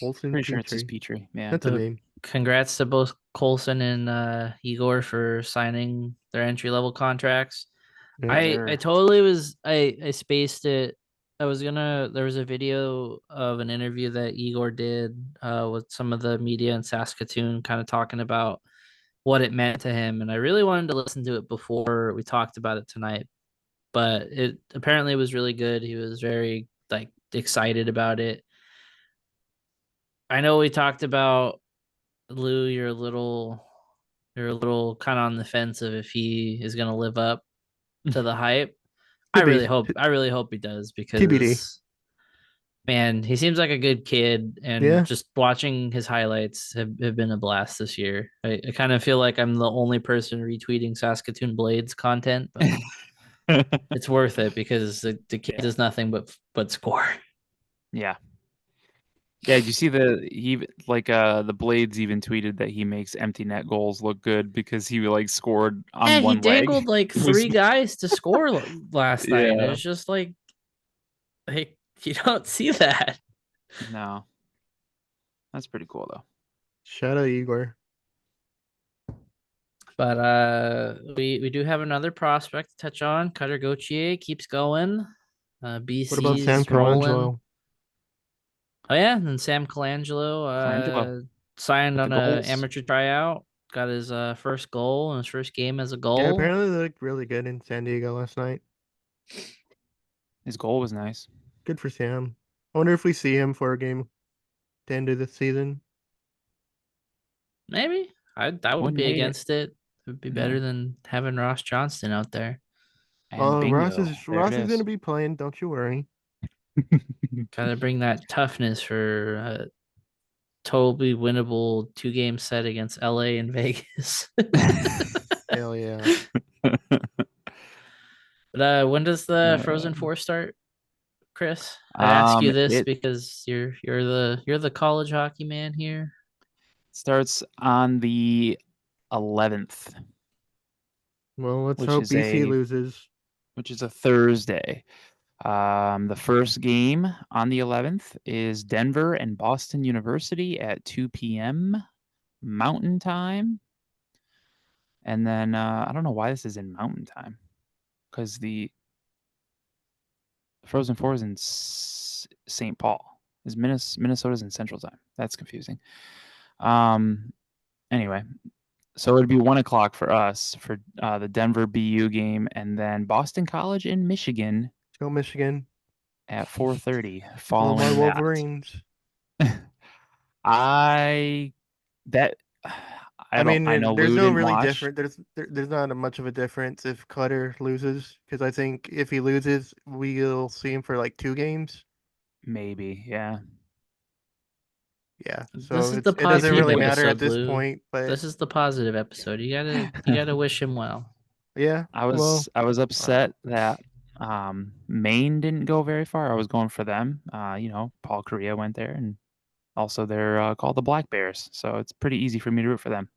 Olson Pretty sure it's just Petrie. Petrie. Yeah. That's a So name. congrats to both Colson and Igor for signing their entry level contracts. Yeah. Yes, I sir. totally was I spaced it. There was a video of an interview that Igor did with some of the media in Saskatoon kind of talking about what it meant to him, and I really wanted to listen to it before we talked about it tonight, but it apparently was really good. He was very like excited about it. I know we talked about Lou, you're a little kind of on the fence of if he is going to live up to the hype. Could be. I really hope he does TBD. because man, he seems like a good kid, and Yeah. just watching his highlights have been a blast this year. I kind of feel like I'm the only person retweeting Saskatoon Blades content, but it's worth it because the kid Yeah. does nothing but score. Yeah. Yeah, did you see the Blades even tweeted that he makes empty net goals look good because he like scored on Yeah, he one leg. dangled like It was- three guys to score last night. Yeah. It's just like you don't see that. No. That's pretty cool though. Shout out Igor. But we do have another prospect to touch on. Cutter Gauthier keeps going. What about Sam BC's rolling. Colangelo? Oh yeah, and Sam Colangelo Colangelo signed with on the a goals. amateur tryout. Got his first goal in his first game as a Yeah, goal. apparently they looked really good in San Diego last night. His goal was nice. Good for Sam. I wonder if we see him for a game to end of the season. Maybe I wouldn't Wouldn't be hate it. against it. It would be Yeah. better than having Ross Johnston out there. And bingo. Ross is there it gonna be playing. Don't you worry. Gotta bring that toughness for a totally winnable 2-game set against LA and Vegas. Hell yeah. But when does the Frozen 4 start, Chris? I ask you this It because you're the college hockey man here. starts on the 11th, Well, let's Which hope is BC a- loses. which is a Thursday. The first game on the 11th is Denver and Boston University at 2 p.m. Mountain Time. And then I don't know why this is in Mountain Time, because the Frozen Four is in St. Paul. Is Minnesota's in Central Time? That's confusing. Anyway, so it'd be 1 o'clock for us for the Denver BU game, and then Boston College in Michigan Go Michigan. at 4:30. Go Following my that, Wolverines. I mean, know there's Lou no didn't really watch. different. There's not much of a difference if Clutter loses, because I think if he loses, we'll see him for like 2 games. Maybe, yeah. Yeah, This so is the it doesn't positive really matter at episode, this Lou. point. But This is the positive episode. You gotta wish him well. yeah, I well, was upset that Maine didn't go very far. I was going for them. Paul Correa went there, and also they're called the Black Bears, so it's pretty easy for me to root for them.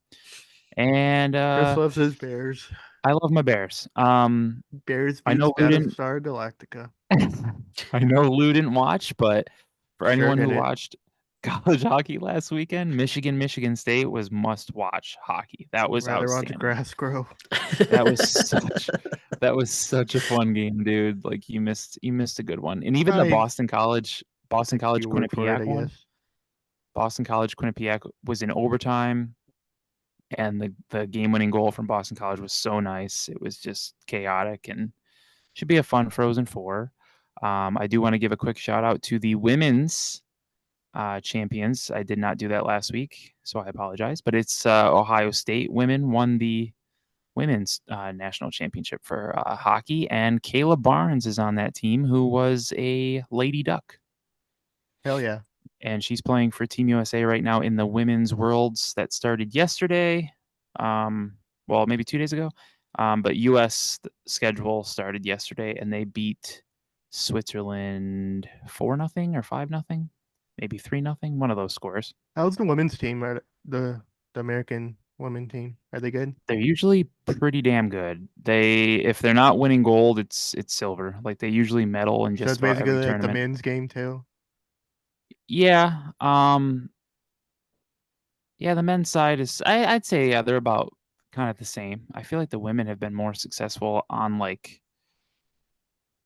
And Chris loves his Bears. I love my Bears. Bears I beats know Lou didn't. Battlestar Galactica. I know Lou didn't watch, but for Sure anyone who didn't. watched college hockey last weekend, Michigan State was must-watch hockey. That was Rather watch the outstanding. grass grow. That was such a fun game, dude. Like you missed a good one. And even the Boston College You work for it, I Quinnipiac one. guess. Boston College Quinnipiac was in overtime, and the game-winning goal from Boston College was so nice. It was just chaotic and should be a fun Frozen Four. I do want to give a quick shout out to the women's champions. I did not do that last week, so I apologize. But it's Ohio State women won the women's national championship for hockey, and Kayla Barnes is on that team, who was a Lady Duck. Hell yeah. And she's playing for Team USA right now in the Women's Worlds that started yesterday. Well, maybe 2 days ago. But US schedule started yesterday, and they beat Switzerland 4-0 or 5-0, maybe 3-0. One of those scores. How's the women's team? The American women team? Are they good? They're usually pretty damn good. If they're not winning gold, it's silver. Like they usually medal in So just it's about basically every like the tournament. men's game too. Yeah. Yeah, the men's side is I'd say they're about kind of the same. I feel like the women have been more successful on like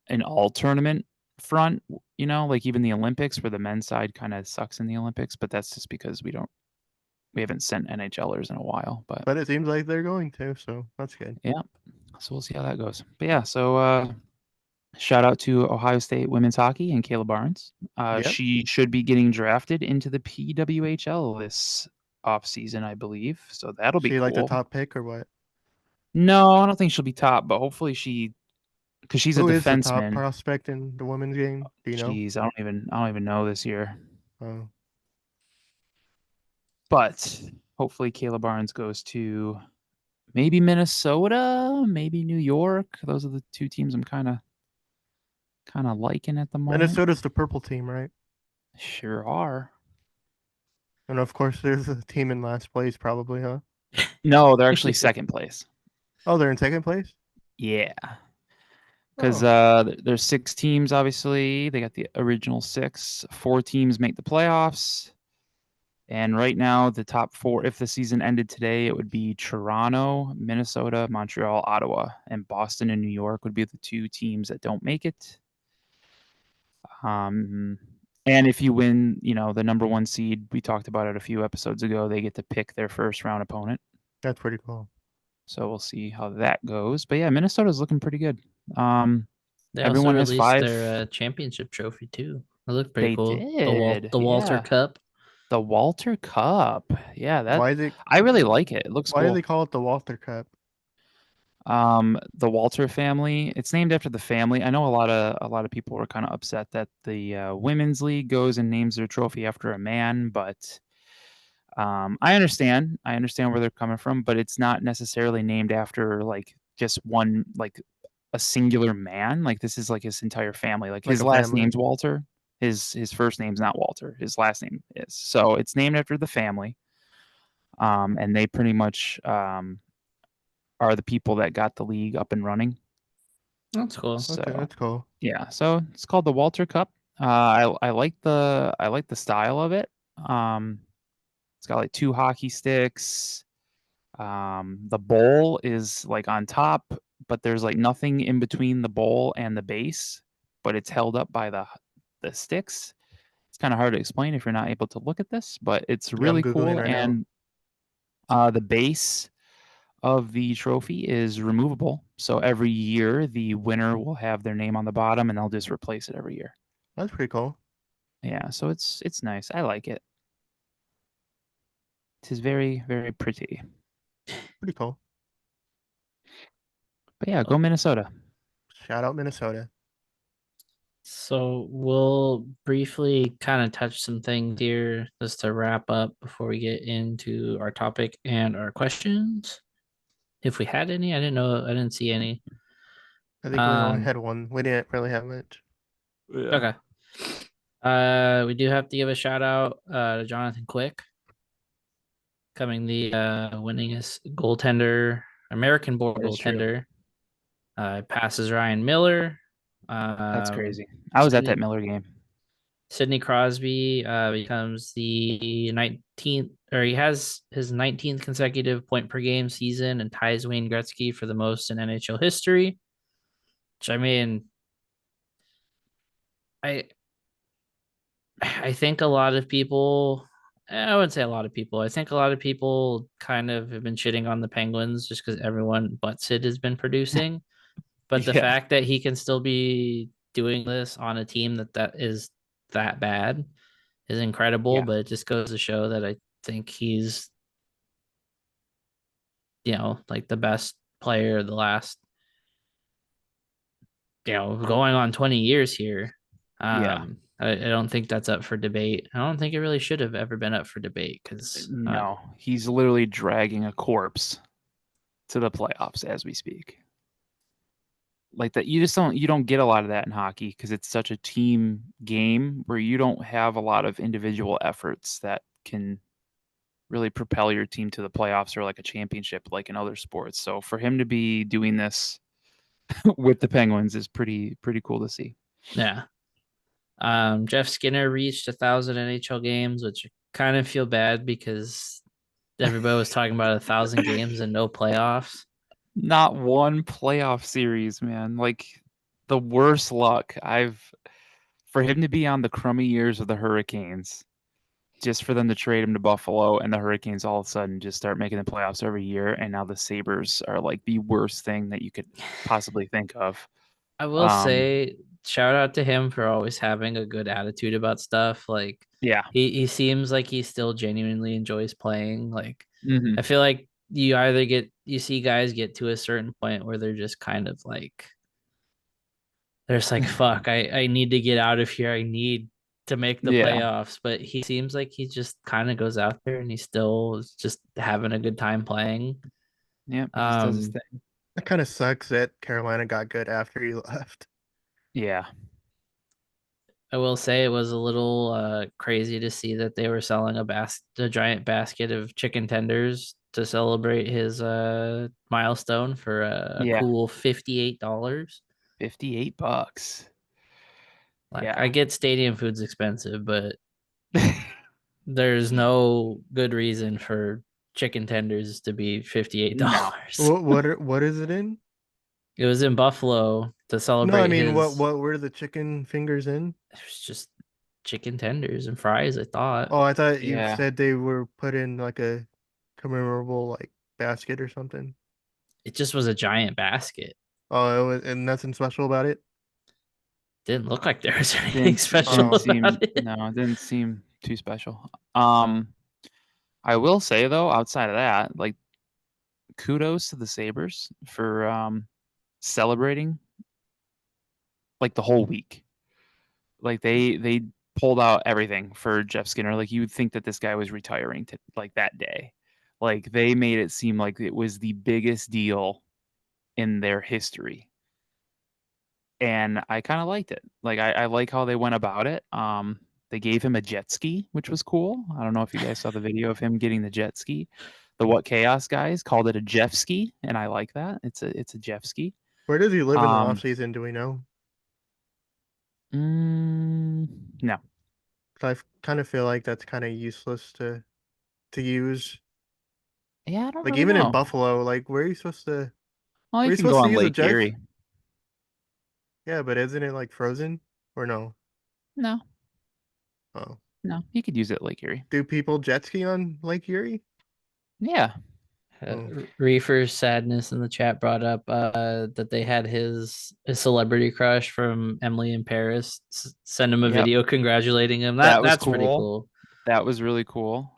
an all tournament front, like even the Olympics, where the men's side kind of sucks in the Olympics, but that's just because we haven't sent NHLers in a while. But it seems like they're going to, so that's good. Yeah. So we'll see how that goes. But yeah, so shout out to Ohio State women's hockey and Kayla Barnes. Yep. She should be getting drafted into the PWHL this offseason, I believe. So that'll be She cool. like the top pick or what? No, I don't think she'll be top, but hopefully because she's Who a is the top defenseman. prospect in the women's game? Do you know? Jeez, I don't even know this year. Oh. But hopefully Kayla Barnes goes to maybe Minnesota, maybe New York. Those are the two teams I'm kind of liking at the moment. Minnesota's the purple team, right? Sure are. And of course, there's a team in last place, probably, huh? No, they're actually second place. Oh, they're in second place? Yeah. Because there's 6 teams, obviously. They got the original 6. 4 teams make the playoffs. And right now, the top 4, if the season ended today, it would be Toronto, Minnesota, Montreal, Ottawa, and Boston and New York would be the 2 teams that don't make it. And if you win, the number 1 seed, we talked about it a few episodes ago, they get to pick their first round opponent. That's pretty cool. So we'll see how that goes. But yeah, Minnesota's looking pretty good. They Everyone also has released 5. their championship trophy too. It looked pretty They cool. did, The Walter yeah. Cup. The Walter Cup. Yeah, Why they I really like it. It looks Why cool. do they call it the Walter Cup? The Walter family. It's named after the family. I know a lot of people were kind of upset that the women's league goes and names their trophy after a man, but I understand where they're coming from, but it's not necessarily named after like just one, like a singular man. Like this is like his entire family. Like his last name's Walter. His first name's not Walter. His last name is. So it's named after the family. And they pretty much are the people that got the league up and running. That's cool. So Okay, that's cool. yeah, so it's called the Walter Cup. I like the style of it. It's got like 2 hockey sticks. The bowl is like on top, but there's like nothing in between the bowl and the base, but it's held up by the sticks. It's kind of hard to explain if you're not able to look at this, but it's Yeah, I'm really Googling cool. right now. And the base of the trophy is removable. So every year, the winner will have their name on the bottom, and they'll just replace it every year. That's pretty cool. Yeah, so it's nice. I like it. It is very, very pretty. Pretty cool. But yeah, go Minnesota. Shout out Minnesota. So we'll briefly kind of touch some things here just to wrap up before we get into our topic and our questions. If we had any, I didn't know, I didn't see any. I think we only had one. We didn't really have much. Okay. We do have to give a shout out to Jonathan Quick, coming the winningest goaltender, American-born That is true. goaltender. Passes Ryan Miller. That's crazy. I was at that Miller game. Sidney Crosby becomes the 19th, or he has his 19th consecutive point per game season and ties Wayne Gretzky for the most in NHL history. Which, I mean, I think a lot of people, I wouldn't say a lot of people, I think a lot of people kind of have been shitting on the Penguins just because everyone but Sid has been producing. But the Yeah. fact that he can still be doing this on a team that is that bad is incredible. Yeah. But it just goes to show that I think he's, like the best player of the last, going on 20 years here. Yeah. I don't think that's up for debate. I don't think it really should have ever been up for debate because No, he's literally dragging a corpse to the playoffs as we speak. Like that, you don't get a lot of that in hockey because it's such a team game where you don't have a lot of individual efforts that can really propel your team to the playoffs or like a championship like in other sports. So for him to be doing this with the Penguins is pretty cool to see. yeah. Jeff Skinner reached 1,000 NHL games, which I kind of feel bad because everybody was talking about 1,000 games and no playoffs. Not one playoff series, man. Like the worst luck for him to be on the crummy years of the Hurricanes, just for them to trade him to Buffalo and the Hurricanes all of a sudden just start making the playoffs every year. And now the Sabres are like the worst thing that you could possibly think of. I will say, shout out to him for always having a good attitude about stuff. Like, yeah, he seems like he still genuinely enjoys playing. Like, Mhm. I feel like you see guys get to a certain point where they're just kind of like, they're just like, fuck, I need to get out of here. I need to make the Yeah. playoffs. But he seems like he just kind of goes out there and he still is just having a good time playing. Yeah, he just does his thing. That kind of sucks that Carolina got good after he left. Yeah. I will say it was a little crazy to see that they were selling a giant basket of chicken tenders to celebrate his milestone for a Yeah. cool $58. $58. Like, Yeah. I get stadium food's expensive, but there's no good reason for chicken tenders to be $58. What is it in? It was in Buffalo to No, celebrate I mean, his. what were the chicken fingers in? It was just chicken tenders and fries, I thought. Oh, I thought you Yeah. said they were put in like a commemorable like basket or something. It just was a giant basket. Oh, it was, and nothing special about it. Didn't look like there was anything Didn't special seem about it. no, it didn't seem too special. I will say though, outside of that, like kudos to the Sabres for celebrating like the whole week. Like they pulled out everything for Jeff Skinner. Like you would think that this guy was retiring to like that day. Like they made it seem like it was the biggest deal in their history. And I kind of liked it. Like I like how they went about it. They gave him a jet ski, which was cool. I don't know if you guys saw the video of him getting the jet ski. The What Chaos guys called it a Jeff ski, and I like that. It's a Jeff ski. Where does he live in the off Um, season? Do we know? no. 'Cause kind of feel like that's kind of useless to use. Yeah, I don't Like really even in know. Buffalo, like Well, where you are you can go supposed to on use a Lake jet? Erie. Yeah, but isn't it like frozen or no? No, Oh, no, you could use it at Lake Erie. do people jet ski on Lake Erie? Yeah. Oh, Reefer's sadness in the chat brought up that they had his celebrity crush from Emily in Paris send him a Yep. video congratulating him. That was That's pretty cool. cool. That was really cool.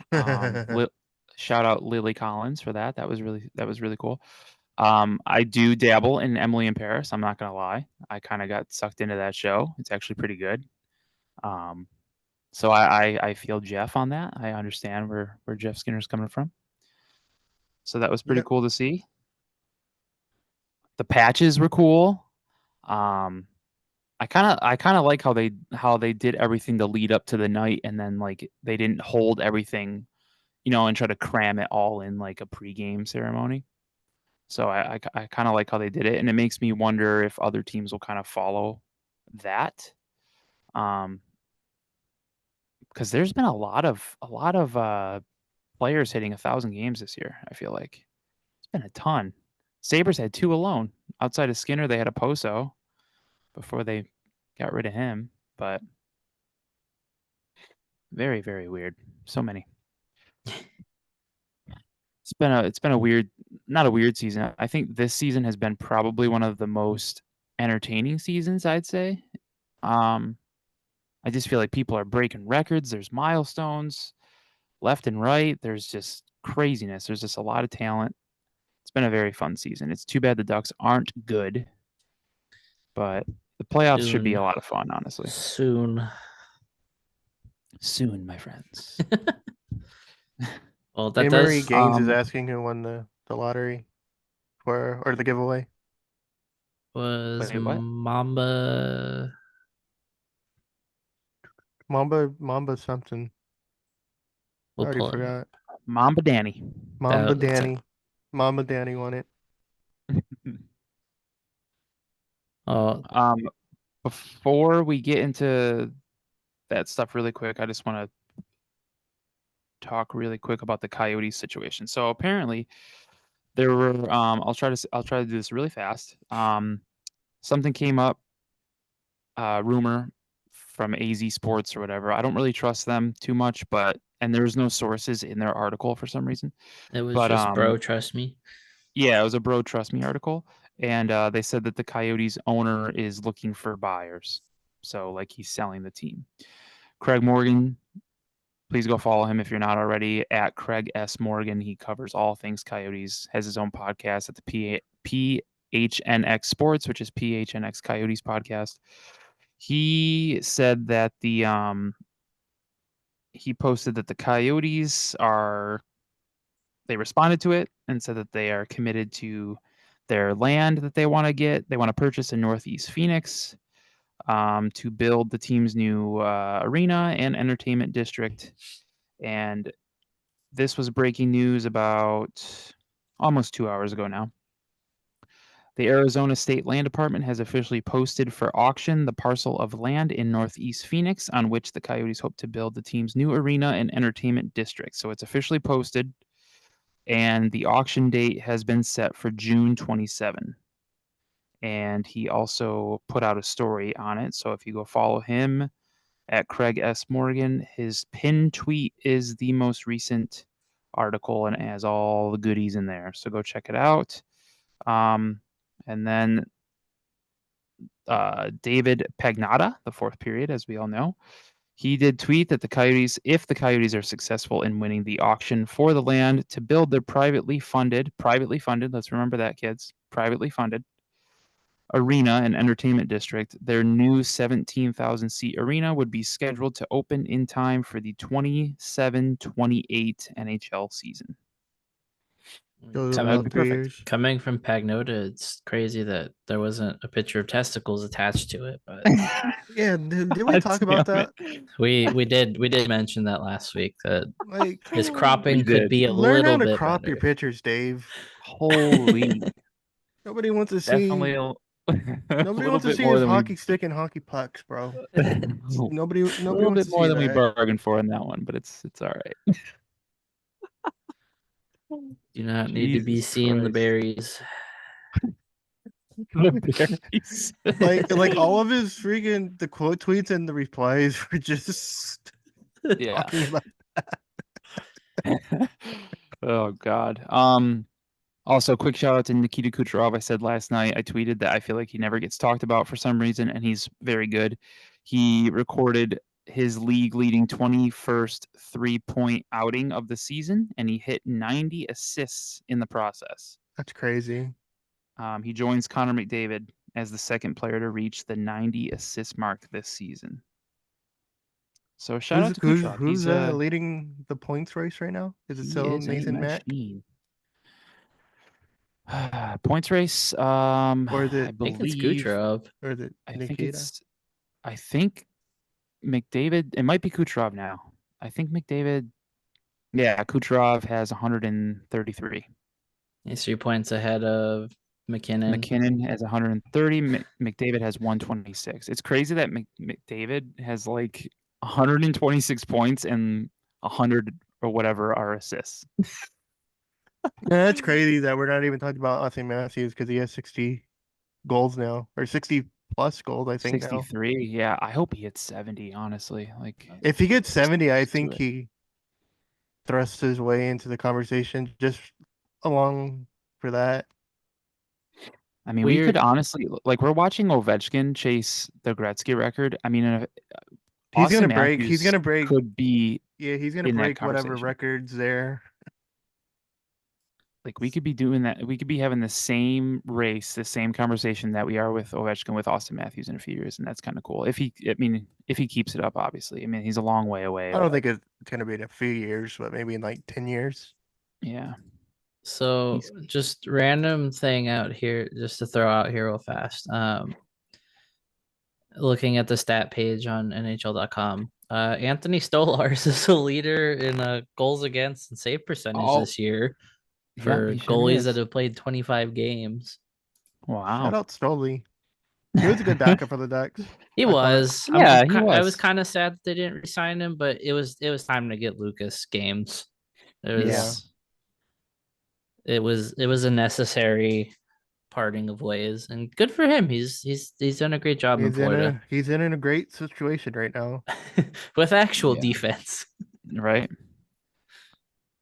Shout out Lily Collins for that. That was really cool. I do dabble in Emily in Paris. I'm not gonna lie. I kind of got sucked into that show. It's actually pretty good. Um, so I feel Jeff on that. I understand where Jeff Skinner's coming from. So that was pretty yeah. cool to see. The patches were cool. Um, I kind of like how they did everything to lead up to the night, and then like they didn't hold everything, and try to cram it all in like a pregame ceremony. So I kind of like how they did it, and it makes me wonder if other teams will kind of follow that. Um, because there's been a lot of players hitting 1,000 games this year. I feel like it's been a ton. Sabres had 2 alone. Outside of Skinner, they had a Poso before they got rid of him. But very, very weird. So many. It's been a weird, not a weird season. I think this season has been probably one of the most entertaining seasons, I'd say. Um, I just feel like people are breaking records. There's milestones left and right. There's just craziness. There's just a lot of talent. It's been a very fun season. It's too bad the Ducks aren't good, but the playoffs should be a Soon. lot of fun, honestly. Soon. Soon, my friends. Well, that Emery does Gaines is asking who won the lottery or the giveaway. was Wait, what? Mamba something. I We'll already pull it. forgot. Mamba Danny. Mamba That's it. Danny. Mamba Danny won it. Oh, Before we get into that stuff really quick, I just want to talk really quick about the Coyotes situation. So apparently there were I'll try to do this really fast. Something came up, rumor from AZ Sports or whatever. I don't really trust them too much, and there was no sources in their article for some reason. it was But just bro, trust me. yeah, it was a Bro Trust Me article, and they said that the Coyotes owner is looking for buyers. So like he's selling the team. Craig Morgan, please go follow him if you're not already at Craig S. Morgan. He covers all things Coyotes, has his own podcast at the PHNX Sports, which is PHNX Coyotes podcast. He said that he posted that the Coyotes they responded to it and said that they are committed to their land that they want to get. They want to purchase in Northeast Phoenix to build the team's new arena and entertainment district. And this was breaking news about almost 2 hours ago now. The Arizona State Land Department has officially posted for auction the parcel of land in Northeast Phoenix on which the Coyotes hope to build the team's new arena and entertainment district. So it's officially posted, and the auction date has been set for June 27. And he also put out a story on it. So if you go follow him at Craig S. Morgan, his pinned tweet is the most recent article and it has all the goodies in there. So go check it out. And then David Pagnotta, the fourth period, as we all know, he did tweet that if the Coyotes are successful in winning the auction for the land to build their privately funded, let's remember that, kids, privately funded arena and entertainment district, their new 17,000 seat arena would be scheduled to open in time for the 27-28 NHL season. Those So are that'd about be 3 years. perfect. Coming from Pagnota, it's crazy that there wasn't a picture of testicles attached to it, but Yeah, did we talk about that? we did mention that last week that Like, his cropping We could did. be a learn how little to bit crop your better. pictures, Dave. Holy. Nobody wants to see. Definitely a Nobody little wants to bit see more his than we hockey stick and hockey pucks, bro. Nobody a little wants bit to more see than we that. bargained for in that one, but it's all right. Do not need to be Jesus seeing the Christ. berries. The berries. Like all of his freaking the quote tweets and the replies were just Yeah. talking about. Oh God. Also, quick shout out to Nikita Kucherov. I said last night, I tweeted that I feel like he never gets talked about for some reason, and he's very good. He recorded his league leading 21st 3-point outing of the season, and he hit 90 assists in the process. That's crazy. He joins Connor McDavid as the second player to reach the 90 assist mark this season. So shout out to Kucherov. Who's leading the points race right now? Is it He still is a Nathan Mack? machine. Points race. Or is I it I think it's believe. Kucherov. or is it Nikita? I think McDavid. It might be Kucherov now. I think McDavid. Yeah, Kucherov has 133. He's 3 points ahead of McKinnon. McKinnon has 130. McDavid has 126. It's crazy that McDavid has like 126 points and 100 or whatever are assists. Yeah, that's crazy that we're not even talking about Austin Matthews because he has 60 goals now, or 60 plus goals, I think now. 63. Yeah, I hope he hits 70. Honestly, like If he gets 70, I let's do think it. he thrusts his way into the conversation just along for that. I mean, we Weird. could honestly like we're watching Ovechkin chase the Gretzky record. I mean, He's Austin gonna break. He's Matthews gonna break. could be Yeah, he's gonna in that break whatever conversation. records there. Like we could be doing that. We could be having the same race, the same conversation that we are with Ovechkin with Austin Matthews in a few years, and that's kind of cool. If he keeps it up, obviously. I mean, he's a long way away. I don't think it's gonna be in a few years, but maybe in like 10 years. Yeah. So just random thing out here, just to throw out here real fast. Looking at the stat page on NHL.com, Anthony Stolarz is the leader in goals against and save percentage Oh, this year yeah, for he sure goalies is. that have played 25 games. Wow. Shout out Stoli. He was a good backup for the Ducks. He I thought. was. Yeah, he I was. was kind of sad that they didn't resign him, but it was time to get Lucas games. Yeah. It was a necessary parting of ways, and good for him. He's done a great job in Florida He's in a great situation right now. with actual Yeah. defense. Right.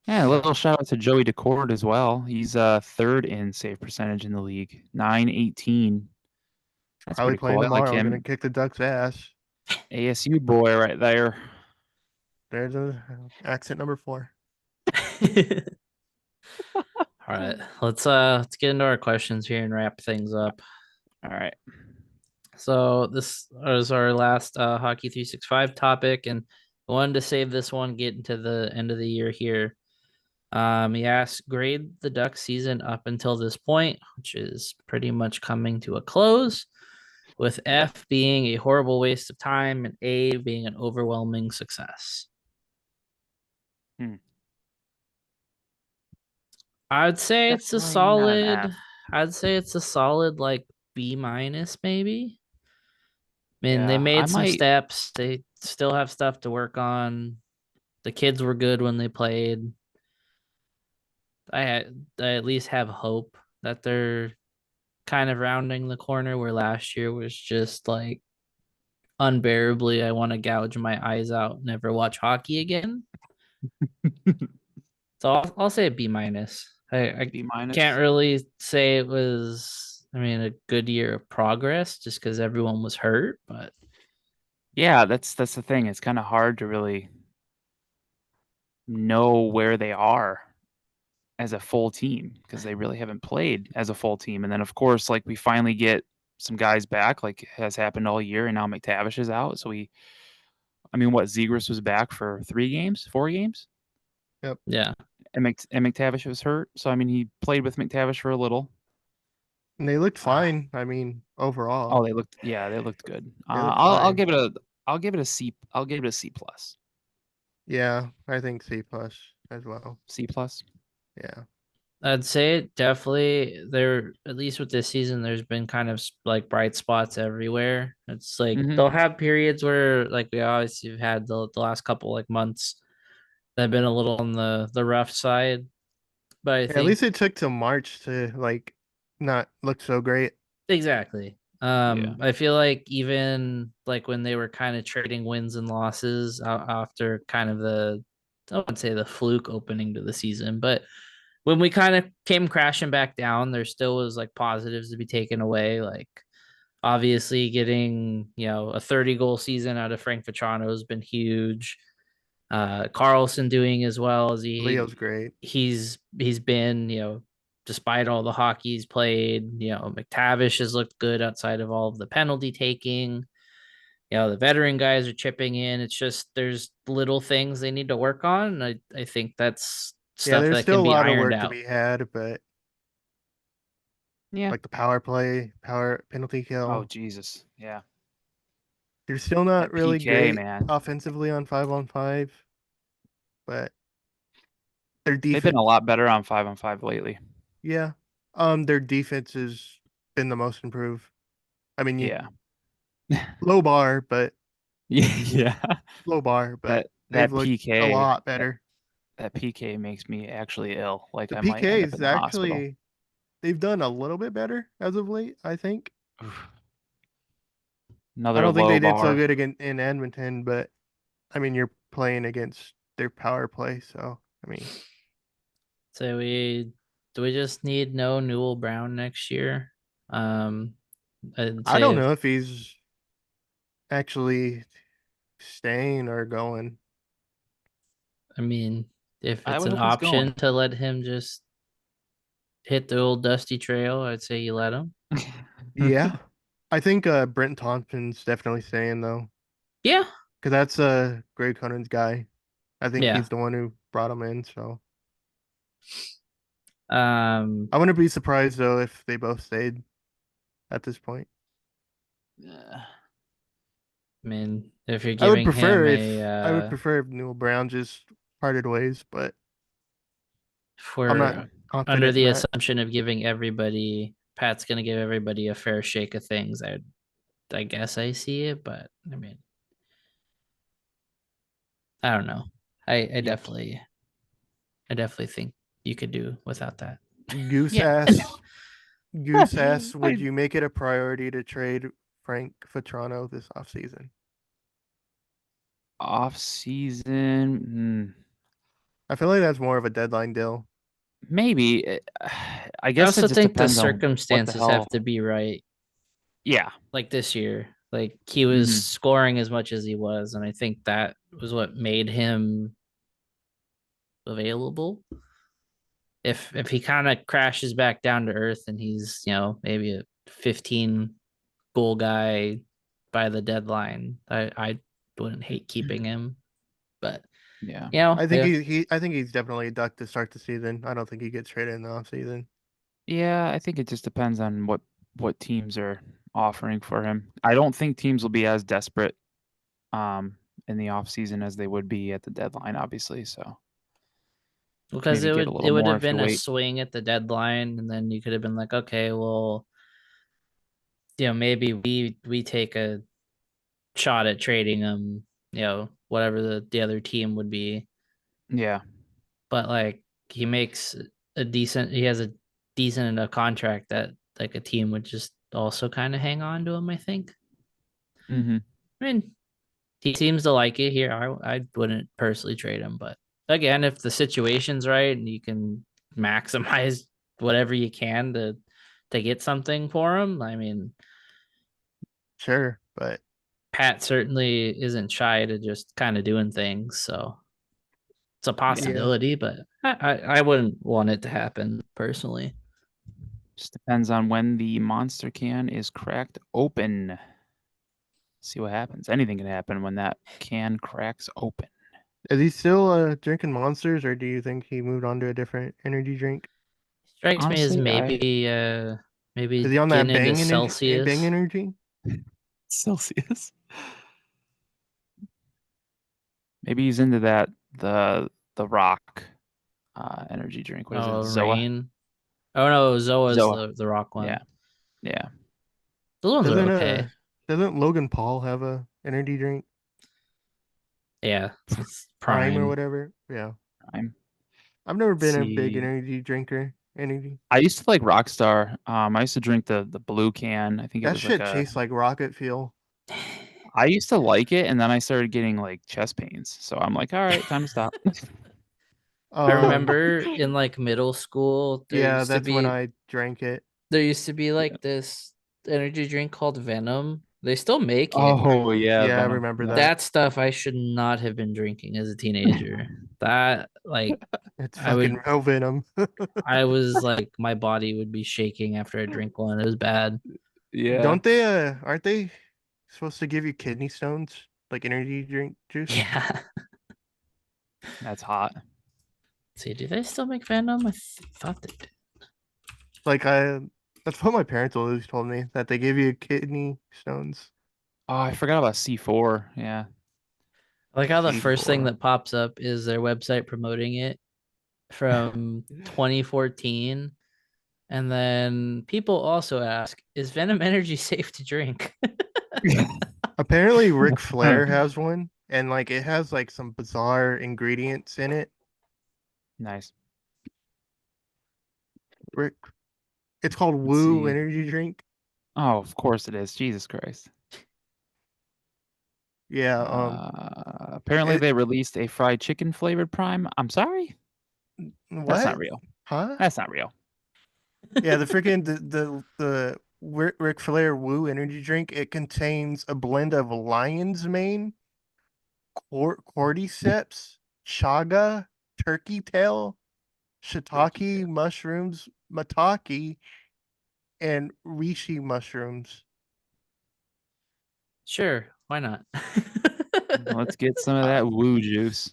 Yeah, a little shout out to Joey Decord as well. He's third in save percentage in the league, 918. That's Probably pretty playing cool. I like tomorrow. Gonna him. kick the Ducks' ass. ASU boy right there. There's a accent number 4. All right, let's get into our questions here and wrap things up. All right. So this is our last Hockey 365 topic, and I wanted to save this one, get into the end of the year here. He asked, grade the Ducks season up until this point, which is pretty much coming to a close, with F being a horrible waste of time and A being an overwhelming success. I'd say it's a Definitely not an solid. F. I'd say it's a solid like B minus maybe. I mean, they Yeah, made I some might- steps. They still have stuff to work on. The kids were good when they played. I at least have hope that they're kind of rounding the corner where last year was just like unbearably I want to gouge my eyes out, never watch hockey again. So I'll say a B minus. I B minus. can't really say it was, I mean, a good year of progress just because everyone was hurt, but Yeah, that's the thing. It's kind of hard to really know where they are as a full team because they really haven't played as a full team. And then of course, like we finally get some guys back, like has happened all year, and now McTavish is out. So Zegras was back for 3 games, 4 games. Yep. Yeah. And McTavish was hurt. So I mean, he played with McTavish for a little. And they looked fine. I mean, overall. Oh, they looked good. looked I'll fine. give it a C. I'll give it a C plus. Yeah, I think C plus as well. C plus. Yeah. I'd say definitely there, at least with this season, there's been kind of like bright spots everywhere. It's like Mhm. they'll have periods where like we obviously have had the last couple like months that have been a little on the rough side. But I Yeah, at think least it took till March to like not look so great. exactly. Yeah. I feel like even like when they were kind of trading wins and losses after kind of I wouldn't say the fluke opening to the season, but when we kind of came crashing back down, there still was like positives to be taken away. Like obviously getting, a 30 goal season out of Frank Vetrano has been huge. Carlson doing as well as Leo's great. he's been, despite all the hockey he's played, McTavish has looked good outside of all of the penalty taking. The veteran guys are chipping in. It's just there's little things they need to work on. I think that's Yeah, stuff there's that still can a be lot of ironed work to out. be had, but Yeah. like the power play, power penalty Oh kill, Jesus. Yeah. they're still not That really PK, great man. offensively on 5-on-5, but their They've been defense, a lot better on 5-on-5 lately. yeah, their defense has been the most improved. I mean, Yeah. low bar, but Yeah. low bar, but they've That looked a PK lot that, better. that PK makes me actually ill. Like The I might end up PKs in the hospital. actually they've done a little bit better as of late, I think. Oof. I Another don't think they low did so bar. good again in Edmonton, but I mean, you're playing against their power play, so I mean, So we just need no Newell Brown next year. Um, I'd I say don't if know if he's actually staying or going. I mean if I it's would an hope he's option going. to let him just hit the old dusty trail, I'd say you let him. Yeah, I think Brent Thompson's definitely staying though, Yeah, because that's Greg Conan's guy. I think yeah. he's the one who brought him in. So Um, I wouldn't be surprised though if they both stayed at this point. I mean, if you're I would giving prefer him if Newell Brown just parted ways, but if I'm not we're under confident in the that. assumption of giving everybody, Pat's gonna give everybody a fair shake of things, I guess I see it, but I mean, I don't know. I I Yep. definitely I definitely think you could do without that. Goose Yeah. ass, Goose ass, would I you make it a priority to trade Frank Vetrano this offseason? off season. I feel like that's more of a deadline deal. Maybe. I I guess it also just think the depends on what the circumstances have hell. to be right. Yeah. Like this year, like he was Hmm. scoring as much as he was, and I think that was what made him available. If he kind of crashes back down to earth and he's, maybe a 15 goal guy by the deadline, I wouldn't hate keeping him. But Yeah. I think yeah, I think he's definitely a duck to start the season. I don't think he gets traded in the offseason. Yeah. I think it just depends on what teams are offering for him. I don't think teams will be as desperate um in the off season as they would be at the deadline, obviously. So because maybe it get a would little it would more have if you been a wait. swing at the deadline, and then you could have been like, okay, well, maybe we take a shot at trading him, whatever the other team would be. Yeah. But like he has a decent enough contract that like a team would just also kind of hang on to him, I think. Hmm. I mean, he seems to like it here. I wouldn't personally trade him, but again, if the situation's right and you can maximize whatever you can to get something for him, I mean, Sure, but Pat certainly isn't shy to just kind of doing things, so it's a Yeah. yeah, possibility, but I wouldn't want it to happen personally. Just depends on when the monster can is cracked open. See what happens. Anything can happen when that can cracks open. is he still drinking monsters, or do you think he moved on to a different energy drink? Strikes me as Honestly, I Is maybe he on that getting into bang Celsius. energy? Celsius. Maybe he's into that the rock energy drink. What is it? Oh, Zoa? rain. Oh no, Zoa's Zoa. the rock one. Yeah. Yeah. Those ones are Doesn't okay. doesn't Logan Paul have a energy drink Yeah, it's Prime or Prime. whatever? Yeah. I'm I've never been a big see. energy drinker. Energy. I used to like Rockstar. I used to drink the blue can. I think it That was like shit a. tastes like rocket fuel. I used to like it, and then I started getting like chest pains. So I'm like, all right, time to stop. I Um, remember in like middle school, yeah, that's when I drank it. there used to be like this energy drink called Venom. They still make it. Oh yeah, Yeah, I Venom. remember Yeah. that. That stuff I should not have been drinking as a teenager. That like It's I fucking would real venom. I was like my body would be shaking after I drink one. It was bad. Yeah. Don't they aren't they supposed to give you kidney stones? Like energy drink juice? Yeah. That's hot. See, do they still make Venom? Thought they did. Like that's what my parents always told me, that they give you kidney stones. Oh, I forgot about C4. Yeah. I like how the first thing C4. that pops up is their website promoting it from 2014. And then people also ask, is Venom Energy safe to drink? Apparently Ric Flair has one, and like it has like some bizarre ingredients in it. Nice. Rick, it's called Let's Woo see. energy drink. Oh, of course it is. Jesus Christ. Yeah, Apparently it, they released a fried chicken flavored Prime. I'm sorry. That's not what? real. Huh? That's not real. Yeah, the freaking the Ric Flair Woo energy drink. It contains a blend of lion's mane, cordyceps, chaga, turkey tail, shiitake mushrooms, maitake, and reishi mushrooms. Sure, why not? Let's get some of that woo juice.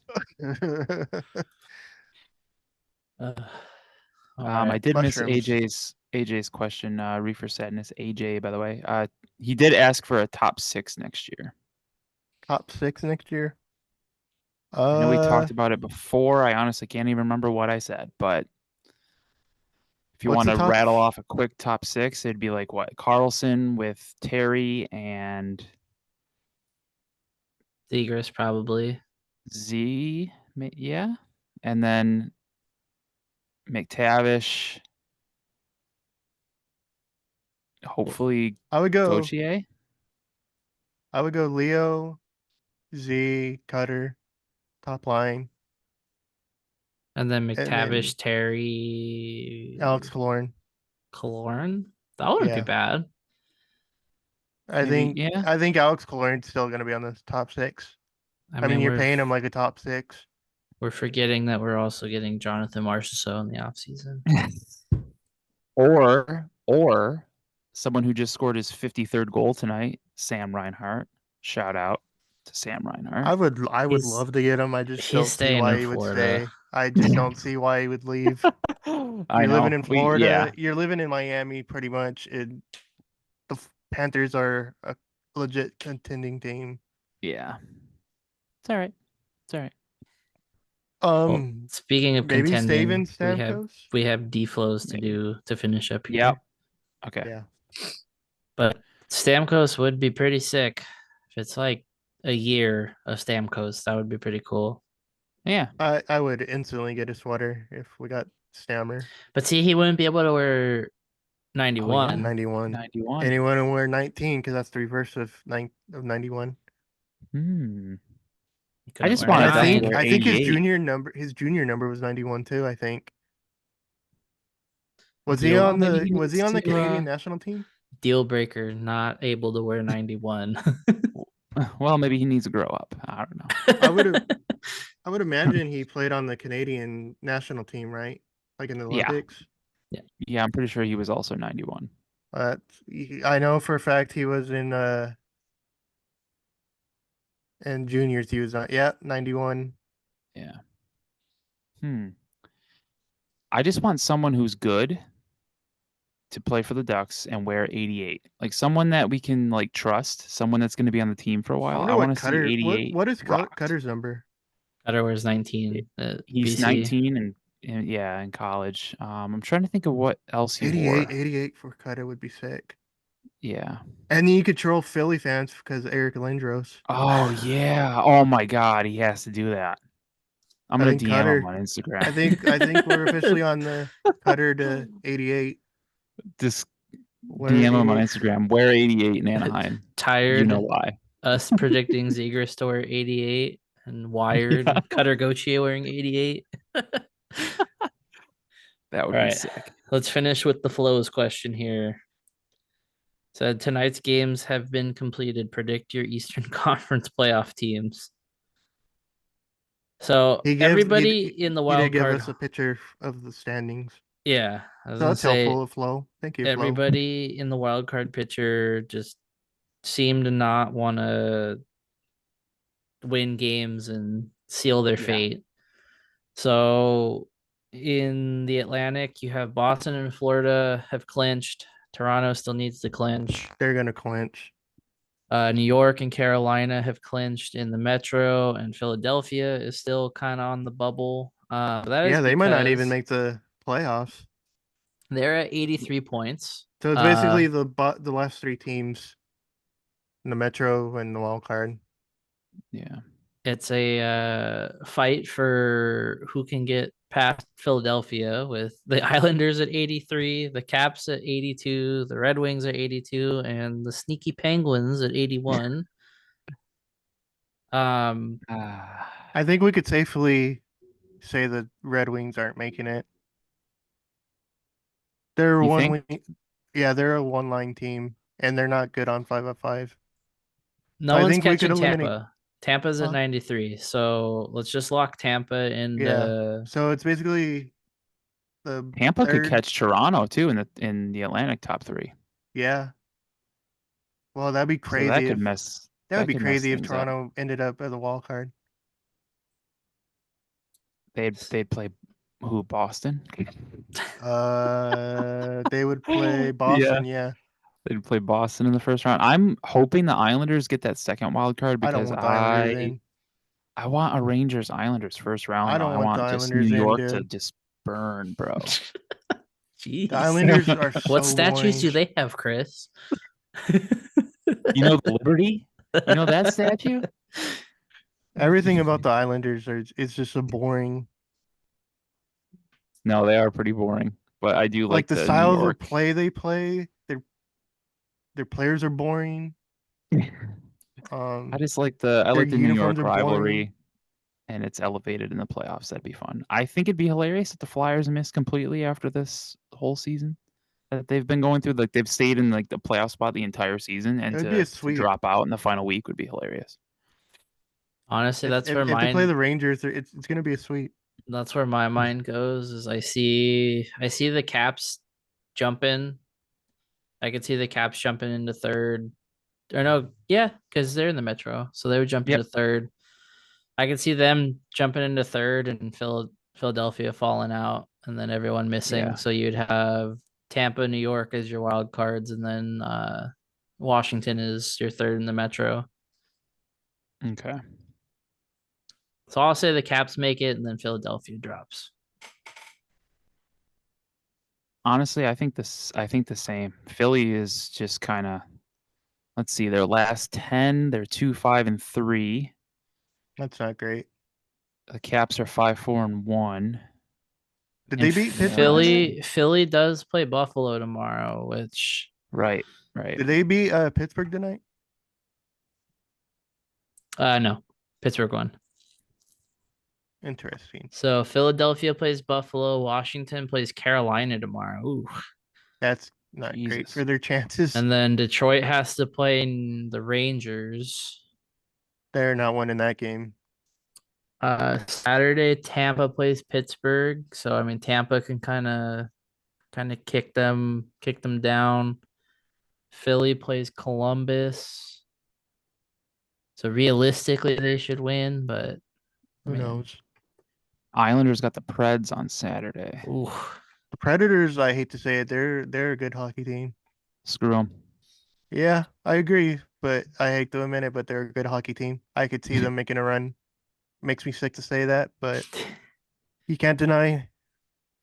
All I right. did miss Mushrooms. AJ's question. Reefer Sadness. AJ, by the way. He did ask for a top 6 next year. Top 6 next year. I know we talked about it before. I honestly can't even remember what I said, but if you What's want the to top? rattle off a quick top 6, it'd be like what? Carlson with Terry and Zegers probably. Z, yeah, and then McTavish. Hopefully, I would go. Gauthier. I would go Leo, Z, Cutter, top line, And then and then McTavish, Terry, Alex Killorn. Killorn. That wouldn't be Yeah, bad. Maybe, yeah. I think Alex Killorn's still gonna be on the top 6. I I mean, mean, you're paying him like a top 6. we're forgetting that we're also getting Jonathan Marchessault in the offseason. or someone who just scored his 53rd goal tonight, Sam Reinhart. Shout out to Sam Reinhart. I would He's- love to get him. I just he's don't see staying why in he would Florida. stay. I just don't see why he would leave. I You're know. living in Florida. Yeah. You're living in Miami, pretty much. The Panthers are a legit contending team. Yeah. It's all right. It's all right. Well, speaking of Maybe contending, Steven Stamkos. we have deflows to Maybe. do to finish up here. Yep. Okay. Yeah, But Stamkos would be pretty sick. If it's like a year of Stamkos, that would be pretty cool. Yeah. I would instantly get a sweater if we got Stammer. But see, he wouldn't be able to wear 91. 91. 91. And he wouldn't wear 19 because that's the reverse of 91. Hmm. He I just couldn't wear wanted And them to 9. wear I think his 88. junior number was 91 too, I think. Was he Deal- on maybe the he was he needs on the to, Canadian national team? Deal breaker, not able to wear 91. Well, maybe he needs to grow up. I don't know. I would imagine he played on the Canadian national team, right? Like in the Yeah. Olympics. Yeah, I'm pretty sure he was also 91. I know for a fact he was in juniors he was on. Yeah, 91. Yeah. I just want someone who's good to play for the Ducks and wear 88. Like someone that we can like trust, someone that's going to be on the team for a I while. wonder I what want to see Cutter 88. what is rocked. Cutter's number? Cutter wears 19. He's BC. 19 and in college. I'm trying to think of what else he wore. 88 for Cutter would be sick. Yeah. And then you could troll Philly fans because Eric Lindros. Oh yeah. Oh my God, he has to do that. I'm I gonna think DM him Cutter. on Instagram. I think we're officially on the Cutter to 88. Just Wear DM him on 88. Instagram. Wear 88 in Anaheim. You Tired know why? us predicting Ziegler to wear 88 and Wired Yeah. and Cutter Gauthier wearing 88. That would All be right, sick. let's finish with the flows question here. So tonight's games have been completed. Predict your Eastern Conference playoff teams. So He everybody in the he did wild give card, us a picture of the standings. yeah, I was So gonna that's say helpful, Flo. Thank you, Flo. everybody in the wild card picture just seemed to not want to win games and seal their Yeah. fate. So in the Atlantic, you have Boston and Florida have clinched. Toronto still needs to clinch. They're gonna clinch. New York and Carolina have clinched in the Metro, and Philadelphia is still kind of on the bubble. That is Yeah, they might not even because make the playoffs. they're at 83 points. So it's basically the last three teams in the Metro and the wild card. Yeah. It's a fight for who can get past Philadelphia, with the Islanders at 83, the Caps at 82, the Red Wings at 82, and the sneaky Penguins at 81. I think we could safely say the Red Wings aren't making it. They're You one think? yeah, they're a one-line team, and they're not good on 5-on-5. No I one's think we could catching eliminate. Tampa. Tampa's at Huh? 93. So let's just lock Tampa in Yeah. the So it's basically the Tampa could third. catch Toronto too in the Atlantic top three. Yeah. Well, that'd be So crazy that if could mess that would that be could mess crazy if things up. Toronto ended up as a wild card. They'd play who? Boston? They would play Boston. Yeah. They'd play Boston in the first round. I'm hoping the Islanders get that second wild card I don't because want the Islanders in. I want a Rangers Islanders first round. I don't I want the want just New Islanders in, York to dude. just burn, bro. Jeez. The Islanders are so What statues do boring. they have, Chris? You know the Liberty? You know that statue? Everything about the Islanders is just a boring. No, they are pretty boring. But I do Like the New styles of York. play they play. Their players are boring. I just like the New uniforms York are boring. rivalry, and it's elevated in the playoffs. That'd be fun. I think it'd be hilarious if the Flyers missed completely after this whole season that they've been going through. Like they've stayed in like the playoff spot the entire season, and It would be a to sweep. drop out in the final week would be hilarious. Honestly, that's where If they play the Rangers, it's gonna be a sweep. that's where my mind goes. Is I see the Caps jumping. I could see the Caps jumping into third. Or no, yeah, because they're in the Metro, so they would jump Yep. into third. I could see them jumping into third and Philadelphia falling out, and then everyone missing. Yeah. So you'd have Tampa, New York as your wild cards, and then Washington is your third in the Metro. Okay. So I'll say the Caps make it, and then Philadelphia drops. Honestly, I think the same. Philly is just kind of. Let's see, their last 10, they're 2-5-3. That's not great. The Caps are 5-4-1. Did they beat Pittsburgh? Philly does play Buffalo tomorrow, which Right. Did they beat Pittsburgh tonight? no, Pittsburgh won. Interesting. So Philadelphia plays Buffalo. Washington plays Carolina tomorrow. Ooh. That's not great for their chances. And then Detroit has to play the Rangers. They're not winning that game. Saturday, Tampa plays Pittsburgh. So I mean, Tampa can kind of kick them down. Philly plays Columbus. So realistically, they should win, but Who knows? Islanders got the Preds on Saturday. Ooh. The Predators, I hate to say it, they're a good hockey team. Screw them. Yeah, I agree, but I hate to admit it, but they're a good hockey team. I could see them making a run. Makes me sick to say that, but you can't deny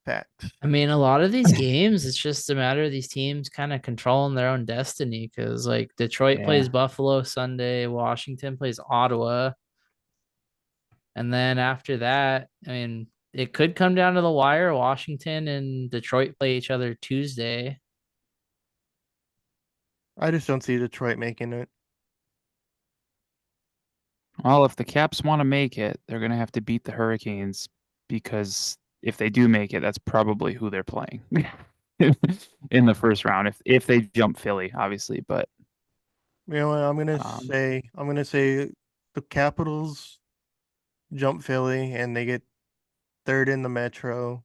Facts. I mean, a lot of these games, it's just a matter of these teams kind of controlling their own destiny because, like, Detroit Yeah. plays Buffalo Sunday, Washington plays Ottawa. And then after that, I mean, it could come down to the wire. Washington and Detroit play each other Tuesday. I just don't see Detroit making it. Well, if the Caps want to make it, they're going to have to beat the Hurricanes because if they do make it, that's probably who they're playing in the first round. If they jump Philly, obviously, but You know what? I'm Um, gonna say the Capitals jump Philly and they get third in the Metro.